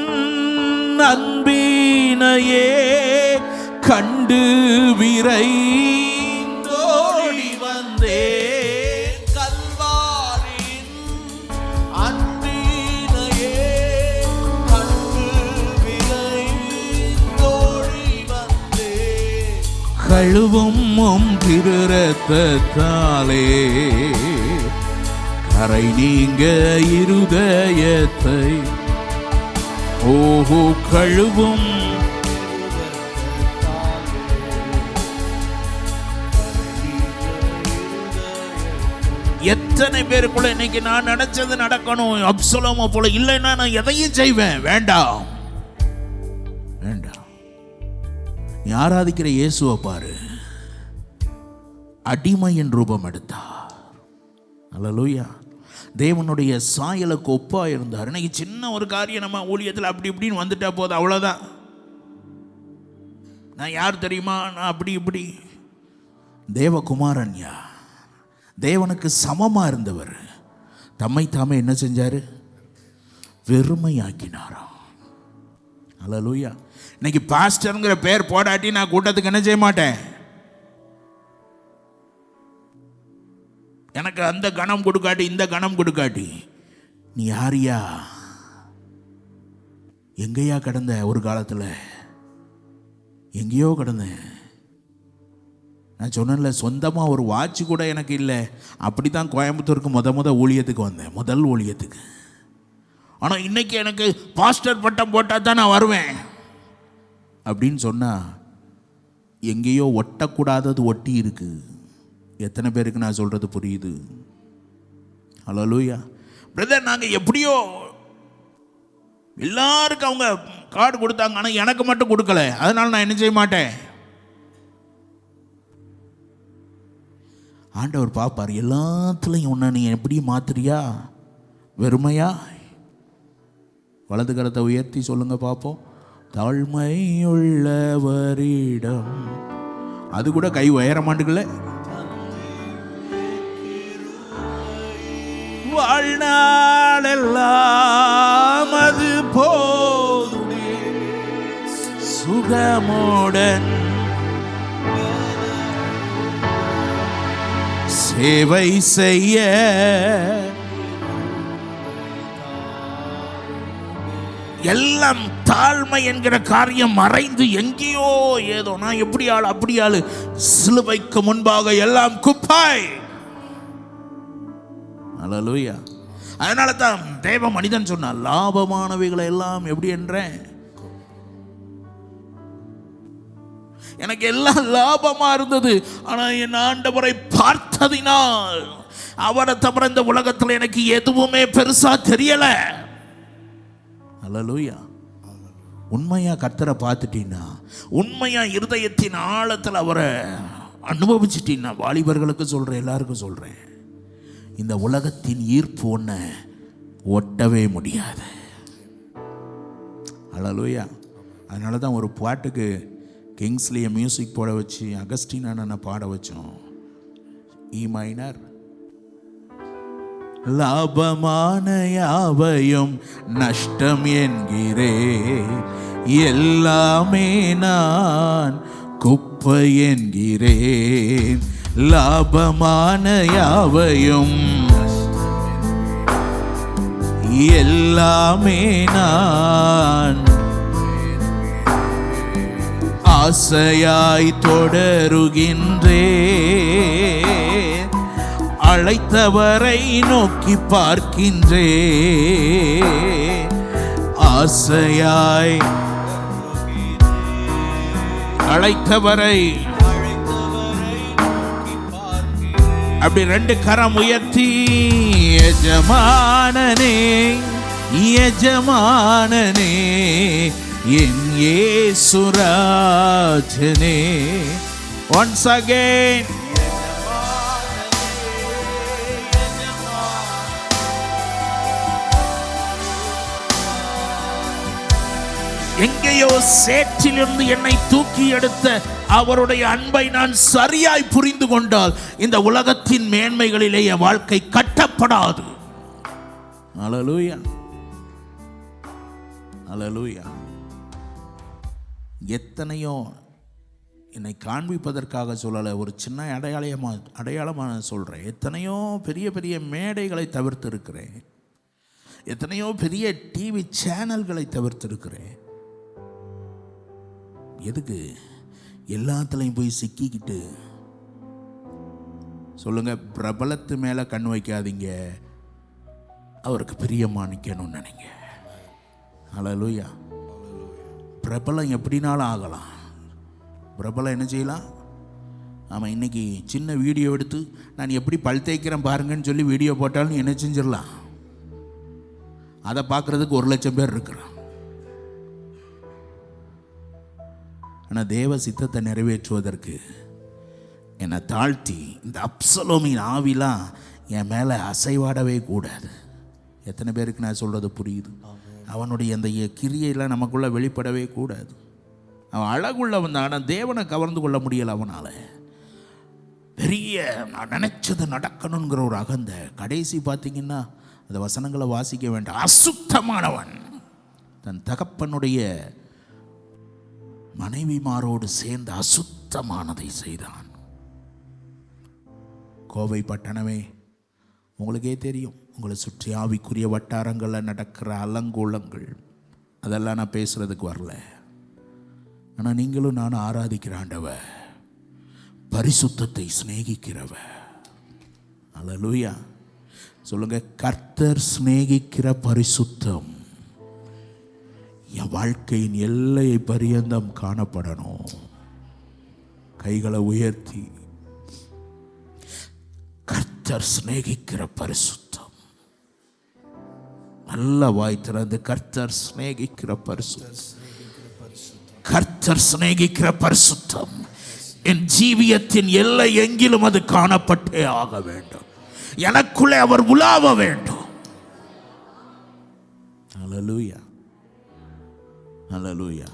S1: அன்பினையே கண்டு விரைந்தோடி வந்தே.
S2: கல்வாரியின் அன்பினையே கண்டு விரைந்தோடி வந்தே.
S1: கழுவும் திரு ரத்தத்தாலே கரை நீங்க இருதயத்தை. ஓஹோ கழுவும். எத்தனை பேருக்குள்ள இன்னைக்கு நான் நினைச்சது நடக்கணும் அப்சலோமை போல, இல்லைன்னா நான் எதையும் செய்வேன். வேண்டாம் வேண்டாம். நீ ஆராதிக்கிற இயேசுவை பாரு, அடிமையின் ரூபம் எடுத்தார். அல்லேலூயா. தேவனுடைய சாயலுக்கு ஒப்பா இருந்தார். இன்னைக்கு சின்ன ஒரு காரியம் நம்ம ஊழியத்தில் அப்படி இப்படின்னு வந்துட்டா போது, அவ்வளோதான். நான் யார் தெரியுமா, நான் அப்படி இப்படி. தேவகுமாரன்யா, தேவனுக்கு சமமாக இருந்தவர் தம்மை தாமே என்ன செஞ்சார்? வெறுமையாக்கினாராம். அல்லேலூயா. இன்னைக்கு பாஸ்டருங்கிற பேர் போடாட்டி நான் கூட்டத்துக்கு என்ன செய்ய மாட்டேன். எனக்கு அந்த கணம் கொடுக்காட்டி இந்த கணம் கொடுக்காட்டி, நீ யாரியா? எங்கேயா கடந்த? ஒரு காலத்தில் எங்கேயோ கடந்தேன். நான் சொன்னேன்ல, சொந்தமாக ஒரு வாட்ச் கூட எனக்கு இல்லை. அப்படி தான் கோயம்புத்தூருக்கு முத ஊழியத்துக்கு வந்தேன், முதல் ஊழியத்துக்கு. ஆனால் இன்னைக்கு எனக்கு பாஸ்டர் பட்டம் போட்டால் தான் நான் வருவேன் அப்படின்னு சொன்னால், எங்கேயோ ஒட்டக்கூடாதது ஒட்டி இருக்கு. எத்தனை பேருக்கு நான் சொல்கிறது புரியுது? அல்லேலூயா. பிரதர், நாங்கள் எப்படியோ எல்லாருக்கும் அவங்க கார்டு கொடுத்தாங்க, ஆனால் எனக்கு மட்டும் கொடுக்கல. அதனால நான் என்ன செய்ய மாட்டேன். ஆண்டவர் பார்ப்பார், எல்லாத்துலையும் ஒன்று நீ எப்படி மாத்துறியா? வெறுமையா? வலது கரத்தை உயர்த்தி சொல்லுங்க பார்ப்போம். தாழ்மை உள்ளவரிடம். அது கூட கை உயர மாட்டுக்கல. வாழ்நாளெல்லாம் அது போதுமே சுகமுடன் சேவை செய்ய. எல்லாம் தாழ்மை என்கிற காரியம் மறைந்து எங்கேயோ ஏதோ நான் எப்படி ஆள் அப்படி ஆளு. சிலுவைக்கு முன்பாக எல்லாம் குப்பாய். அல்லேலூயா. அதனால தான் தேவ மனிதன் சொன்னார், லாபமானவைகளை எல்லாம் எப்படி என்றேன். எனக்கு எல்லாம் லாபமா இருந்தது. ஆனா என் ஆண்டவரை பார்த்ததினால், அவரை தவிர இந்த உலகத்தில் எனக்கு எதுவுமே பெருசா தெரியல. அல்லேலூயா. உண்மையா கர்த்தரை பார்த்துட்டீங்கன்னா உண்மையா இருதயத்தின் ஆழத்தில் அவரை அனுபவிச்சிட்டீங்கன்னா, வாலிபர்களுக்கு சொல்கிறேன், எல்லாருக்கும் சொல்கிறேன், இந்த உலகத்தின் ஈர்ப்பு ஒன்றை ஒட்டவே முடியாது. அல்லேலூயா. அதனால தான் ஒரு பாட்டுக்கு கிங்ஸ்லியை மியூசிக் போட வச்சு அகஸ்டின் அண்ணனை பாட வச்சோம். இ மைனர். லாபமான யாவையும் நஷ்டம் என்கிறேன், எல்லாமே நான் குப்பை என்கிறேன். லாபமான யாவையும் எல்லாமே நான் ஆசையாய் தொடருகின்றேன், அழைத்தவரை நோக்கி பார்க்கின்றேன். ஆசையாய் அழைத்தவரை, அப்படி ரெண்டு கரம் உயர்த்தி, எஜமானனே எஜமானனே என் இயேசுராஜனே. once again, எங்கேயோ சேற்றிலிருந்து என்னை தூக்கி எடுத்த அவருடைய அன்பை நான் சரியாய் புரிந்து கொண்டால் இந்த உலகத்தின் மேன்மைகளிலே என் வாழ்க்கை கட்டப்படாது. அல்லேலூயா, அல்லேலூயா. எத்தனையோ என்னை காண்பிப்பதற்காக சொல்லலை, ஒரு சின்ன அடையாளமாக சொல்கிறேன். எத்தனையோ பெரிய பெரிய மேடைகளை தவிர்த்து இருக்கிறேன், எத்தனையோ பெரிய டிவி சேனல்களை தவிர்த்து இருக்கிறேன். எதுக்கு? எல்லாத்துலையும் போய் சிக்கிக்கிட்டு. சொல்லுங்க, பிரபலத்து மேலே கண் வைக்காதீங்க, அவருக்கு பிரியமா நிற்கணும்னு நினைங்க. அல்லேலூயா. பிரபலம் எப்படினாலும் ஆகலாம். பிரபலம் என்ன செய்யலாம்? ஆமாம், இன்னைக்கு சின்ன வீடியோ எடுத்து நான் எப்படி பல் தேய்க்கிறேன் பாருங்கன்னு சொல்லி வீடியோ போட்டாலும் என்ன செஞ்சிடலாம். அதை பார்க்குறதுக்கு 1,00,000 பேர் இருக்கிறான். ஆனால் தேவ சித்தத்தை நிறைவேற்றுவதற்கு என்னை தாழ்த்தி இந்த அப்சலோமின் ஆவிலாம் என் மேலே அசைவாடவே கூடாது. எத்தனை பேருக்கு நான் சொல்கிறது புரியுது? அவனுடைய அந்த கிரியையெல்லாம் நமக்குள்ளே வெளிப்படவே கூடாது. அவன் அழகுள்ளவன் தான், ஆனால் தேவனை கவர்ந்து கொள்ள முடியலை அவனால். பெரிய நான் நினைச்சது நடக்கணுங்கிற ஒரு அகந்த. கடைசி பார்த்தீங்கன்னா அந்த வசனங்களை வாசிக்க வேண்டாம். அசுத்தமானவன் தன் தகப்பனுடைய மனைவிமாரோடு சேர்ந்து அசுத்தமானதை செய்தான். கோவை பட்டணமே, உங்களுக்கே தெரியும், உங்களை சுற்றி ஆவிக்குரிய வட்டாரங்களில் நடக்கிற அலங்கோலங்கள், அதெல்லாம் நான் பேசுறதுக்கு வரல. ஆனால் நீங்களும் நானும் ஆராதிக்கிற ஆண்டவர் பரிசுத்தத்தை சிநேகிக்கிறவ. அல்லேலூயா. சொல்லுங்க, கர்த்தர் சிநேகிக்கிற பரிசுத்தம் என் வாழ்க்கையின் எல்லையை பரியந்தம் காணப்படணும். கைகளை உயர்த்தி, கர்த்தர் சிநேகிக்கிற பரிசுத்தம். நல்ல வாய் திறந்து, கர்த்தர் சிநேகிக்கிற பரிசுத்தம், கர்த்தர் சிநேகிக்கிற பரிசுத்தம் என் ஜீவியத்தின் எல்லை எங்கிலும் அது காணப்பட்டே ஆக வேண்டும். எனக்குள்ளே அவர் உலாவ வேண்டும். அல்லேலூயா, அல்லேலூயா.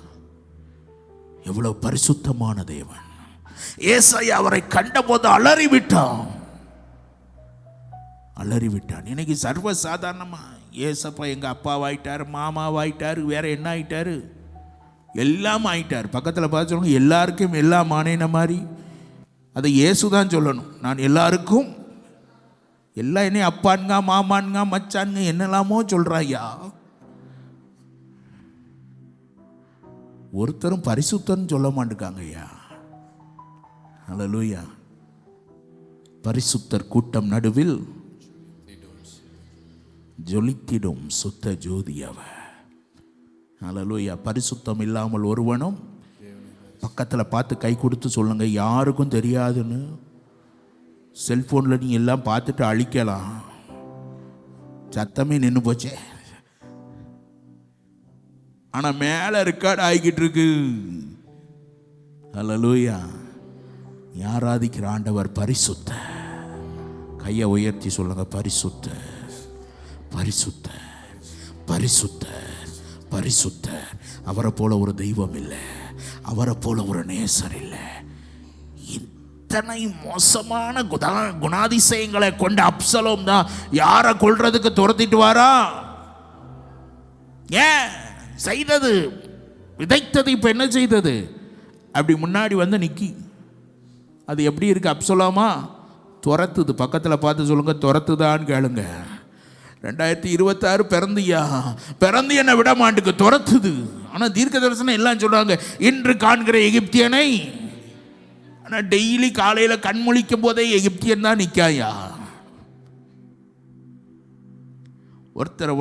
S1: எவ்வளவு பரிசுத்தமான தேவன். ஏசாயா அவரை கண்டபோது அலறிவிட்டான். இன்னைக்கு சர்வ சாதாரணமா ஏசப்பா எங்க அப்பாவாயிட்டாரு, மாமாவாயிட்டாரு, வேற என்ன ஆயிட்டாரு, எல்லாம் ஆயிட்டார். பக்கத்தில் பார்த்து சொல்லணும், எல்லாருக்கும் எல்லாம் ஆனேன மாதிரி. அதை இயேசு தான் சொல்லணும். நான் எல்லாருக்கும் எல்லாம் என்ன அப்பான்ங்க, மாமான்ங்க, மச்சான்ங்க, என்னெல்லாமோ சொல்றாயா. ஒருத்தரும் பரிசுத்தன்னு சொல்ல மாட்டேங்காங்க ஐயா. அல்லேலூயா. பரிசுத்தர் கூட்டம் நடுவில் ஜொலித்திடும் சுத்த ஜோதி அவர். அல்லேலூயா. பரிசுத்தம் இல்லாமல் ஒருவனும், பக்கத்தில் பார்த்து கை கொடுத்து சொல்லுங்க, யாருக்கும் தெரியாதுன்னு. செல்போனில் நீங்கள் எல்லாம் பார்த்துட்டு அழிக்கலாம், சத்தமே நின்று போச்சே. ஆனால் மேலே ரெக்கார்ட் ஆகிக்கிட்டு இருக்கு. அல்லேலூயா. ஆராதிக்கிற ஆண்டவர் பரிசுத்த. கையை உயர்த்தி சொல்லுங்க, பரிசுத்த பரிசுத்த பரிசுத்த பரிசுத்த. அவரை போல ஒரு தெய்வம் இல்லை, அவரை போல ஒரு நேசர் இல்லை. இத்தனை மோசமான குணாதிசயங்களை கொண்ட அப்சலோம் தான் யாரை கொல்றதுக்கு துரத்திட்டு வாரா? ஏன் செய்தது, விதைத்தது இப்ப என்ன செய்தது? அப்படி முன்னாடி வந்து நிக்கி. அது எப்படி இருக்கு? அப்சலோமா துரத்துது. பக்கத்தில் பார்த்து சொல்லுங்க, துரத்துதான்னு கேளுங்க. 2026 பிறந்து என்னை விட மாட்டுக்கு துரத்துது. ஆனால் தீர்க்க தரிசனம் எல்லாம் சொல்றாங்க, இன்று காண்கிற எகிப்தியனை. ஆனால் டெய்லி காலையில் கண்முழிக்கும் போதே எகிப்தியன் தான் நிற்காயா.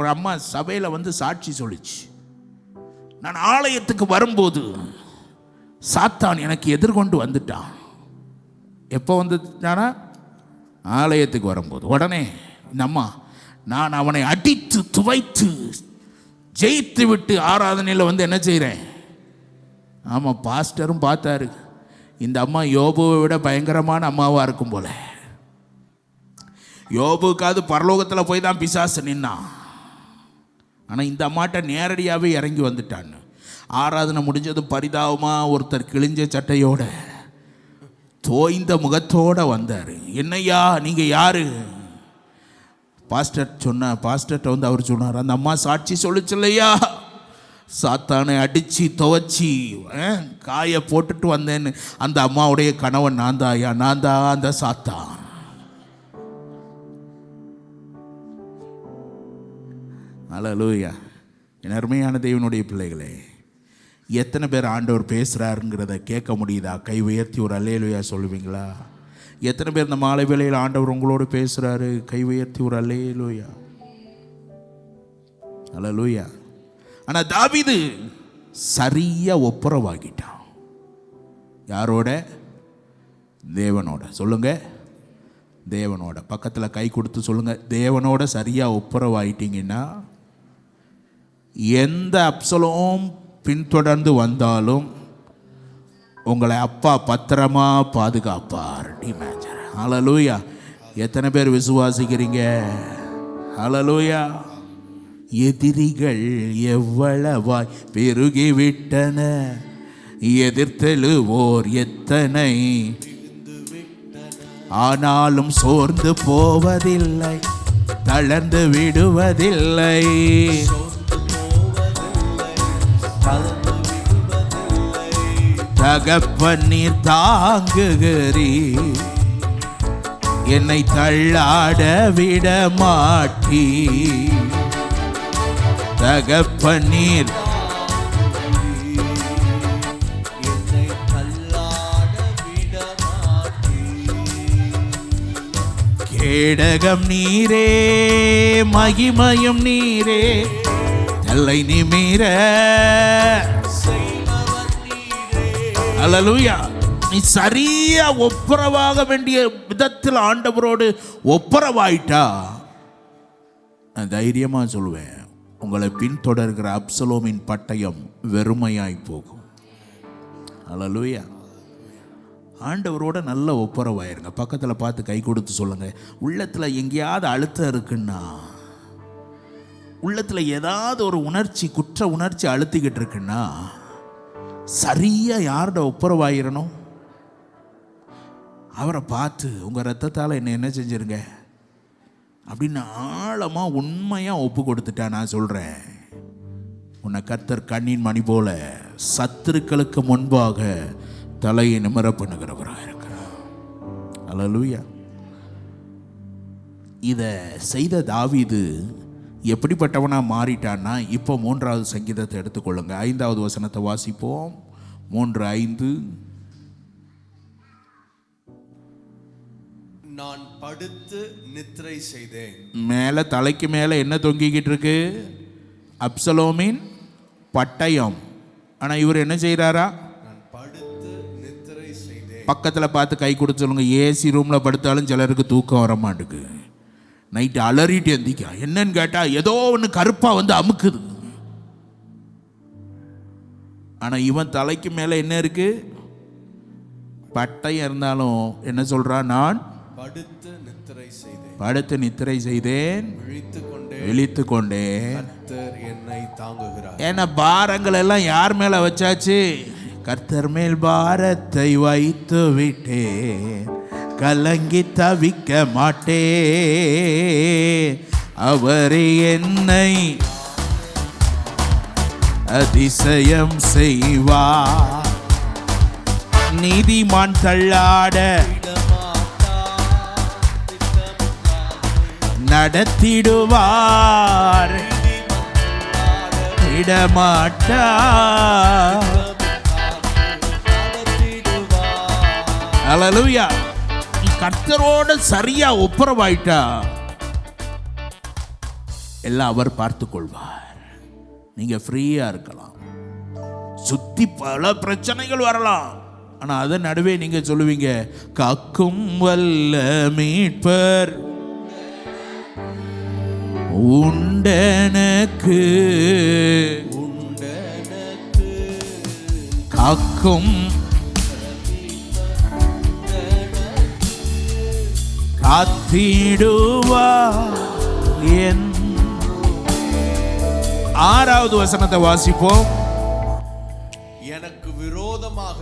S1: ஒரு அம்மா சபையில் வந்து சாட்சி சொல்லிச்சு, நான் ஆலயத்துக்கு வரும்போது சாத்தான் எனக்கு எதிர்கொண்டு வந்துட்டான். எப்போ வந்துட்டானா? ஆலயத்துக்கு வரும்போது. உடனே இந்த அம்மா, நான் அவனை அடித்து துவைத்து ஜெயித்து விட்டு ஆராதனையில் வந்து என்ன செய்கிறேன்? ஆமாம், பாஸ்டரும் பார்த்தாரு, இந்த அம்மா யோபுவை விட பயங்கரமான அம்மாவாக இருக்கும் போல. யோபுக்காவது பரலோகத்தில் போய் தான் பிசாசு நின்னான். ஆனால் இந்த அம்மாட்ட நேரடியாகவே இறங்கி வந்துட்டான்னு. ஆராதனை முடிஞ்சதும் பரிதாபமாக ஒருத்தர் கிழிஞ்ச சட்டையோட தோய்ந்த முகத்தோட வந்தார். என்னையா நீங்கள் யாரு? பாஸ்டர்கிட்ட வந்து அவர் சொன்னார், அந்த அம்மா சாட்சி சொல்லிச்சு இல்லையா, சாத்தானை அடித்து துவச்சி காய போட்டுட்டு வந்தேன்னு. அந்த அம்மாவுடைய கணவன் நான் தாயா, நான் தான் அந்த சாத்தான். அல்லேலூயா. என் அருமையான தேவனுடைய பிள்ளைகளே, எத்தனை பேர் ஆண்டவர் பேசுகிறாருங்கிறத கேட்க முடியுதா? கை உயர்த்தி ஒரு அல்லேலூயா சொல்லுவீங்களா? எத்தனை பேர் இந்த மாலை வேளையில் ஆண்டவர் உங்களோடு பேசுகிறாரு? கை உயர்த்தி ஒரு அல்லேலூயா. அல்லேலூயா. ஆனால் தாவீது சரியா ஒப்புரவாகிட்டான். யாரோட? தேவனோட. சொல்லுங்க, தேவனோட. பக்கத்தில் கை கொடுத்து சொல்லுங்க, தேவனோட சரியா ஒப்புரவாயிட்டீங்கன்னா எந்த அப்சலோம் பின்தொடர்ந்து வந்தாலும் உங்களை அப்பா பத்திரமா பாதுகாப்பார். ஹல்லேலூயா. எத்தனை பேர் விசுவாசிக்கிறீங்க? ஹல்லேலூயா. எதிரிகள் எவ்வளவாய் பெருகிவிட்டன, எதிர்த்தெழுவோர் எத்தனை, ஆனாலும் சோர்ந்து போவதில்லை, தளர்ந்து விடுவதில்லை. தகப்பன் நீர் தாங்குகிறீர், என்னை தள்ளாட விட மாட்டீ. தகப்பன் நீர்
S2: என்னை தள்ளாட விட மாட்டீர்.
S1: கேடகம் நீரே, மகிமையும் நீரே, தலை நிமிர அல்லேலூயா. நீ சரியா ஒப்புரவாக வேண்டிய விதத்தில் ஆண்டவரோடு ஒப்புரவாயிட்டா, நான் தைரியமா சொல்லுவேன், உங்களை பின்தொடர்கிற அப்சலோமின் பட்டயம் வெறுமையாய் போகும். அல்லேலூயா. ஆண்டவரோட நல்ல ஒப்புரவாயிருங்க. பக்கத்தில் பார்த்து கை கொடுத்து சொல்லுங்க, உள்ளத்தில் எங்கேயாவது அழுத்தம் இருக்குன்னா, உள்ளத்தில் ஏதாவது ஒரு உணர்ச்சி, குற்ற உணர்ச்சி அழுத்திக்கிட்டு இருக்குன்னா, சரியா யாரோட ஒப்புரவாயிரணும்? அவரை பார்த்து உங்கள் ரத்தத்தால் என்ன செஞ்சிருங்க அப்படின்னு ஆழமாக உண்மையாக ஒப்பு கொடுத்துட்டா, நான் சொல்கிறேன், உன்னை கர்த்தர் கண்ணின் மணி போல சத்துருக்களுக்கு முன்பாக தலையை நிமிர பண்ணுகிறவராக இருக்கிறார். அல்லேலூயா. இதை செய்த தாவீது எப்படிப்பட்டவனா மாறிட்டான்னா, இப்போ 3வது சங்கீதத்தை எடுத்துக்கொள்ளுங்க. 5வது வசனத்தை வாசிப்போம். 3:5.
S2: நான் படுத்து நித்திரை செய்தேன்.
S1: மேலே தலைக்கு மேலே என்ன தொங்கிக்கிட்டு இருக்கு? அப்சலோமின் பட்டயம். ஆனால் இவர் என்ன செய்கிறாரா?
S2: நான் படுத்து நித்திரை செய்தேன்.
S1: பக்கத்தில் பார்த்து கை கொடுத்து சொல்லுங்க, ஏசி ரூமில் படுத்தாலும் சிலருக்கு தூக்கம் வர மாட்டுக்கு. நைட்டு அலறிட்டு எந்திக்கா. என்னன்னு கேட்டால் ஏதோ ஒன்று கருப்பாக வந்து அமுக்குது. ஆனால் இவன் தலைக்கு மேலே என்ன இருக்கு? பட்டயம் இருந்தாலும் என்ன சொல்றா? நான்
S2: படுத்து நித்திரை செய்தேன்,
S1: படுத்து நித்திரை செய்தேன், விழித்து கொண்டேன்,
S2: கர்த்தர் என்னை தாங்குகிறார்.
S1: ஏன்னா பாரங்கள் எல்லாம் யார் மேல வச்சாச்சு? கர்த்தர் மேல் பாரத்தை வைத்து விட்டேன், கலங்கி தவிக்க மாட்டேன். அவரே என்னை அதிசயம் செய்வார். நீதிமான் தள்ளாட நடத்திடுவார், இடமாட்டார். அல்லேலூயா. கர்த்தரோட சரியா ஒப்புரவாயிட்டா எல்லாம் அவர் பார்த்து கொள்வார். நீங்க ஃப்ரீயா இருக்கலாம். சுத்தி பல பிரச்சனைகள் வரலாம், ஆனா அதன் நடுவே நீங்க சொல்லுவீங்க, காக்கும் வல்ல மீட்பர் உண்டனக்கு, காக்கும் காத்திடுவா. என் 6வது வசனத்தை வாசிப்போம்.
S2: எனக்கு விரோதமாக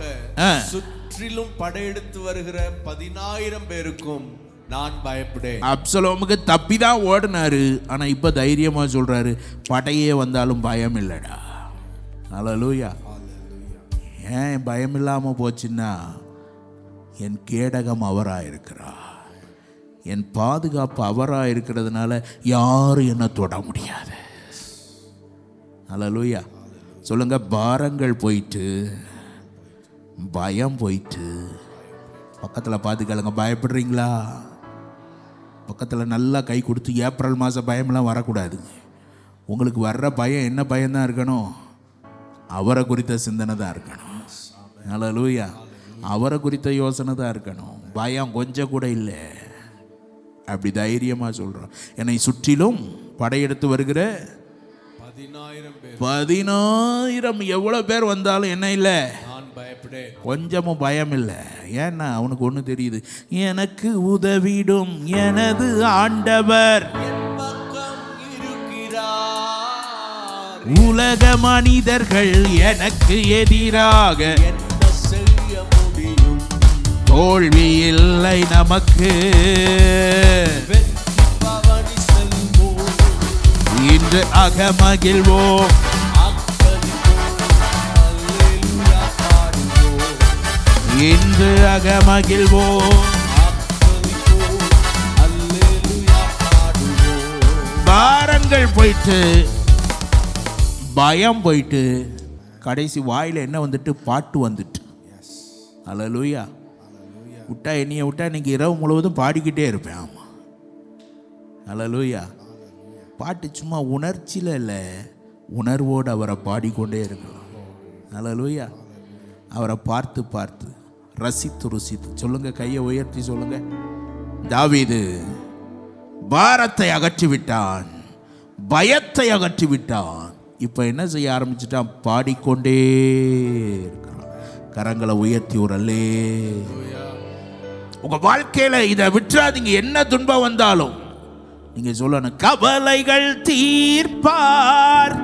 S2: சுற்றிலும் படையெடுத்து வருகிற 10,000 பேருக்கும் நான் பயப்படேன்.
S1: அப்சலோமுக்கு தப்பிதான் ஓடினாரு, ஆனா இப்ப தைரியமா சொல்றாரு, படையே வந்தாலும் பயம் இல்லடா. அல்லேலூயா. ஏன் பயம் இல்லாம போச்சுன்னா, என் கேடகம் அவராயிருக்கிறார், என் பாதுகாப்பு அவராயிருக்கிறதுனால யாரும் என்ன தொட முடியாது. அல்லேலூயா. சொல்லுங்க, பாரங்கள் போயிட்டு, பயம் போயிட்டு. பக்கத்தில் பார்த்து கேளுங்க, பயப்படுறீங்களா? பக்கத்தில் நல்லா கை கொடுத்து, ஏப்ரல் மாதம் பயம்லாம் வரக்கூடாது. உங்களுக்கு வர்ற பயம் என்ன பயம்தான் இருக்கணும்? அவரை குறித்த சிந்தனை தான் இருக்கணும். அல்லேலூயா. அவரை குறித்த யோசனை தான் இருக்கணும். பயம் கொஞ்சம் கூட இல்லை. அப்படி தைரியமாக சொல்கிறோம். என்னை சுற்றிலும் படையெடுத்து வருகிற 10,000 எவ்வளோ பேர் வந்தாலும் என்ன இல்லை, கொஞ்சமும் பயம் இல்லை. ஏன்னா அவனுக்கு ஒன்று தெரியுது, எனக்கு உதவிடும் எனது ஆண்டவர் உலக மனிதர்கள் எனக்கு எதிராக தோல்வி இல்லை நமக்கு. இன்று அகமகிழ்வோம், இன்று அகமகிழ்வோம். பாரங்கள் போயிட்டு, பயம் போயிட்டு, கடைசி வாயில என்ன வந்துட்டு? பாட்டு வந்துட்டு. அல்லேலூயா. விட்டா என்னைய விட்டா இன்னைக்கு இரவு முழுவதும் பாடிக்கிட்டே இருப்பேன். ஆமாம். அல்லேலூயா. பாட்டு சும்மா உணர்ச்சியில் இல்லை, உணர்வோடு அவரை பாடிக்கொண்டே இருக்கலாம். அல்லேலூயா. அவரை பார்த்து பார்த்து ரசித்து ருசித்து. சொல்லுங்க, கையை உயர்த்தி சொல்லுங்க. தாவீது பாரத்தை அகற்றி விட்டான், பயத்தை அகற்றி விட்டான். இப்போ என்ன செய்ய ஆரம்பிச்சிட்டான்? பாடிக்கொண்டே இருக்கான். கரங்களை உயர்த்தி ஒரு அல்லே. உங்க வாழ்க்கையில இதை விட்டுறாதீங்க. என்ன துன்பம் வந்தாலும் நீங்க சொல்லணும், கவலைகள் தீர்ப்பார்,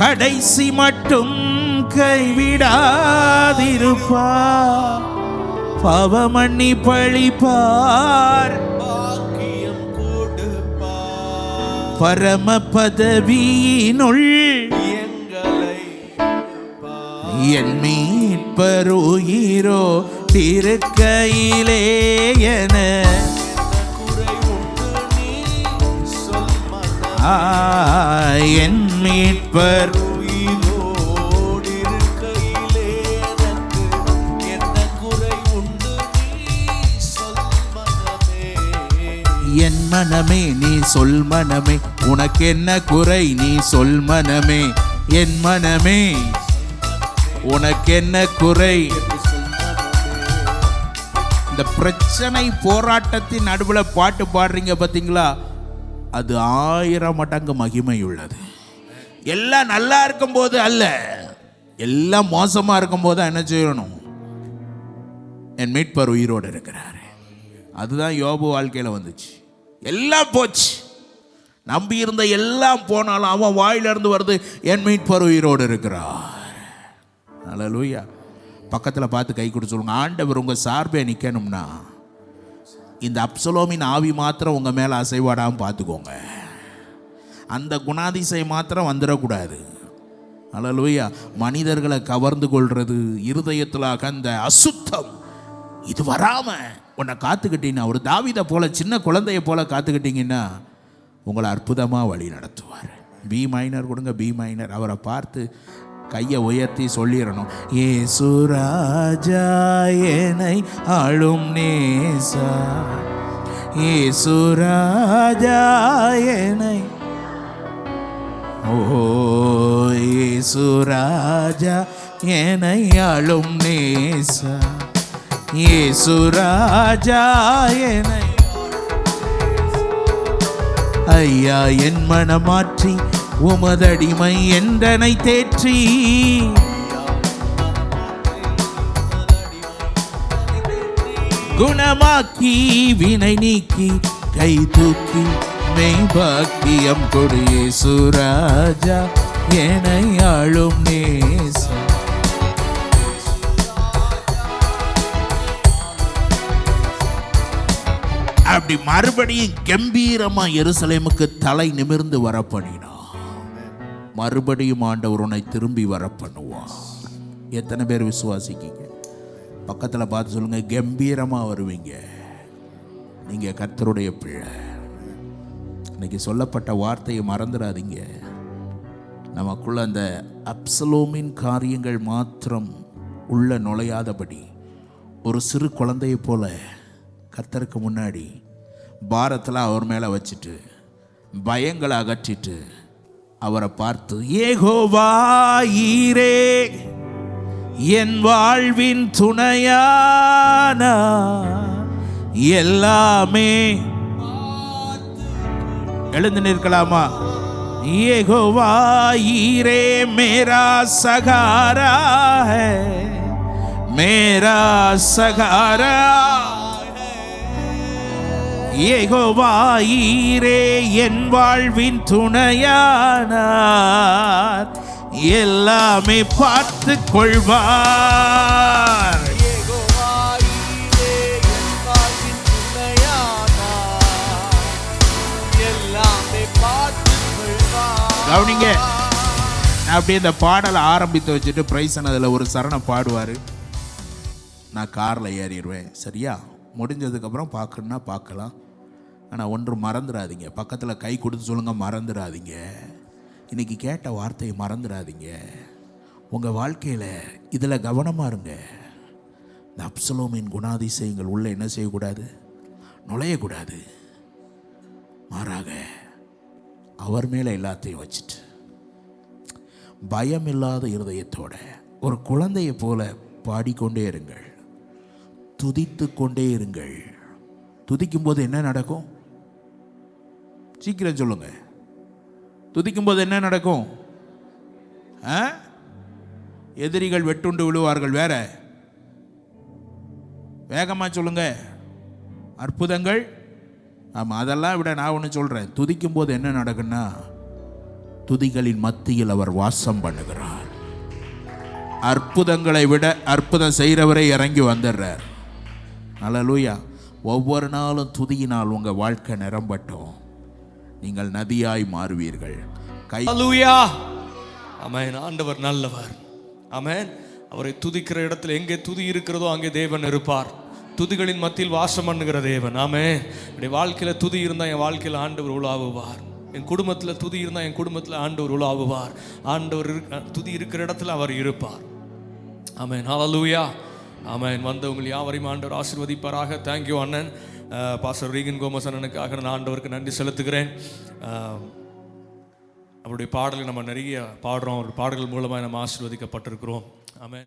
S1: கடைசி மட்டும் கைவிடாதிருப்பார், பாவமன்னி பழிப்பார், பரம பதவியினுள் என் மீட்பருயிரோ திருக்கையிலே என என் மீட்பர் என் மனமே நீ சொல் மனமே, உனக்கு என்ன குறை நீ சொல் மனமே. என் மனமே உனக்கு என்ன குறை? இந்த பிரச்சனை போராட்டத்தின் நடுவில் பாட்டு பாடுறீங்க பார்த்தீங்களா, அது 1000 மடங்கு மகிமை உள்ளது. எல்லாம் நல்லா இருக்கும் போது அல்ல, எல்லாம் மோசமாக இருக்கும்போது தான் என்ன செய்யணும்? என் மீட்பர் உயிரோடு இருக்கிறாரு. அதுதான் யோபு வாழ்க்கையில் வந்துச்சு. எல்லாம் போச்சு, நம்பி இருந்த எல்லாம் போனாலும் அவன் வாயிலிருந்து வருது, என் மீட்பர் உயிரோடு இருக்கிறார். அல்லேலூயா. பக்கத்தில் பார்த்து கை கொடுத்து சொல்லுங்க, ஆண்டவர் உங்கள் சார்பே நிற்கணும்னா இந்த அப்சலோமின் ஆவி மாத்திரம் உங்கள் மேலே அசைவாடாமல் பார்த்துக்கோங்க. அந்த குணாதிசயம் மாத்திரம் வந்துடக்கூடாது. அல்லேலூயா. மனிதர்களை கவர்ந்து கொள்வது, இருதயத்தில் அந்த அசுத்தம் இது வராமல் உன்னை காத்துக்கிட்டீங்கன்னா, ஒரு தாவீதை போல சின்ன குழந்தைய போல காத்துக்கிட்டீங்கன்னா உங்களை அற்புதமாக வழி நடத்துவார். பி மைனர் கொடுங்க, பி மைனர். அவரை பார்த்து கையை உயர்த்தி சொல்லிடணும், இயேசு ராஜா என்னை ஆளும் நேசா, இயேசு ராஜா என்னை, ஓ இயேசு ராஜா என்னை ஆளும் நேசா, இயேசு ராஜா என்னை, ஐயா என் மனமாற்றி உமதடிமை என்றனை தேற்றி, குணமாக்கி வினை நீக்கி கை தூக்கி மெய்பாக்கியம் கொடு, இயேசு ராஜா என்னை ஆளும் நேசம். அப்படி மறுபடியும் கம்பீரமா எருசலேமுக்கு தலை நிமிர்ந்து வர பண்ணினா, மறுபடியும் ஆண்டவர் உன்னை திரும்பி வர பண்ணுவான். எத்தனை பேர் விசுவாசிக்கீங்க? பக்கத்தில் பார்த்து சொல்லுங்க, கம்பீரமா வருவீங்க. நீங்க கர்த்தருடைய பிள்ளை. இன்னைக்கு சொல்லப்பட்ட வார்த்தையை மறந்துடாதீங்க. நமக்குள்ள அந்த அப்சலோமின் காரியங்கள் மாத்திரம் உள்ள நுழையாதபடி ஒரு சிறு குழந்தையை போல கர்த்தருக்கு முன்னாடி பாரத்தில் அவர் மேலே வச்சுட்டு பயங்களை அகற்றிட்டு அவரை பார்த்து, யெகோவா ஈரே என் வாழ்வின் துணையானா, எல்லாமே எழுந்து நிற்கலாமா? யெகோவா ஈரே மேரா சகாரா ஹை, மேரா சகாரா, யெகோவா ஈரே என் வாழ்வின் துணையானார், எல்லாமே பார்த்து கொள்வார்.
S2: யெகோவா ஈரே என் வாழ்வின் துணையானார், எல்லாமே பார்த்து கொள்வார்.
S1: கவனிங்க, நான் அப்படியே இந்த பாடலை ஆரம்பித்து வச்சுட்டு பிரைசன் அதில் ஒரு சரணம் பாடுவார். நான் காரில் ஏறிடுவேன். சரியா? முடிஞ்சதுக்கப்புறம் பார்க்கணுன்னா பார்க்கலாம். ஆனால் ஒன்று மறந்துடாதீங்க, பக்கத்தில் கை கொடுத்து சொல்லுங்கள், மறந்துடாதீங்க. இன்றைக்கி கேட்ட வார்த்தையை மறந்துடாதீங்க. உங்கள் வாழ்க்கையில் இதில் கவனமாக இருங்க. இந்த அப்சலோமின் குணாதிசயங்கள் உள்ளே என்ன செய்யக்கூடாது? நுழையக்கூடாது. மாறாக அவர் மேலே எல்லாத்தையும் வச்சுட்டு பயமில்லாத இருதயத்தோட ஒரு குழந்தையை போல பாடிக்கொண்டே இருங்கள், துதித்து கொண்டே இருங்கள். துதிக்கும் போது என்ன நடக்கும்? சீக்கிரம் சொல்லுங்க. துதிக்கும் போது என்ன நடக்கும்? எதிரிகள் வெட்டுண்டு விழுவார்கள். வேற வேகமா சொல்லுங்க. அற்புதங்கள். ஆமாம், அதெல்லாம் விட நான் ஒன்று சொல்கிறேன். துதிக்கும் போது என்ன நடக்குன்னா, துதிகளின் மத்தியில் அவர் வாசம் பண்ணுகிறார். அற்புதங்களை விட அற்புதம் செய்கிறவரை இறங்கி வந்துடுறார். அல்லேலூயா. ஒவ்வொரு நாளும் துதியினால் உங்கள் வாழ்க்கை நிரம்பட்டும். நீங்கள் நதியாய் மாறுவீர்கள்.
S2: அல்லேலூயா. ஆமென். ஆண்டவர் நல்லவர். ஆமென். அவரை துதிக்கிற இடத்துல எங்கே துதி இருக்கிறதோ அங்கே தேவன் இருப்பார். துதிகளின் மத்தியில் வாசம் பண்ணுகிற தேவன். ஆமென். என்னுடைய வாழ்க்கையில் துதி இருந்தால் என் வாழ்க்கையில் ஆண்டவர் உலாவுவார். என் குடும்பத்தில் துதி இருந்தால் என் குடும்பத்தில் ஆண்டவர் உலாவுவார். ஆண்டவர் துதி இருக்கிற இடத்துல அவர் இருப்பார். ஆமென். ஹல்லேலூயா. ஆமென். வந்தவங்க யாவரையும் ஆண்டவர் ஆசீர்வதிப்பாராக. தேங்க்யூ அண்ணன். பாஸ்டர் ரீகன் கோமஸ் அண்ணனுக்காக நான் ஆண்டவருக்கு நன்றி செலுத்துகிறேன். அவருடைய பாடலை நம்ம நிறைய பாடுறோம். அவருடைய பாடல்கள் மூலமாக நம்ம ஆசீர்வதிக்கப்பட்டிருக்கிறோம். ஆமென்.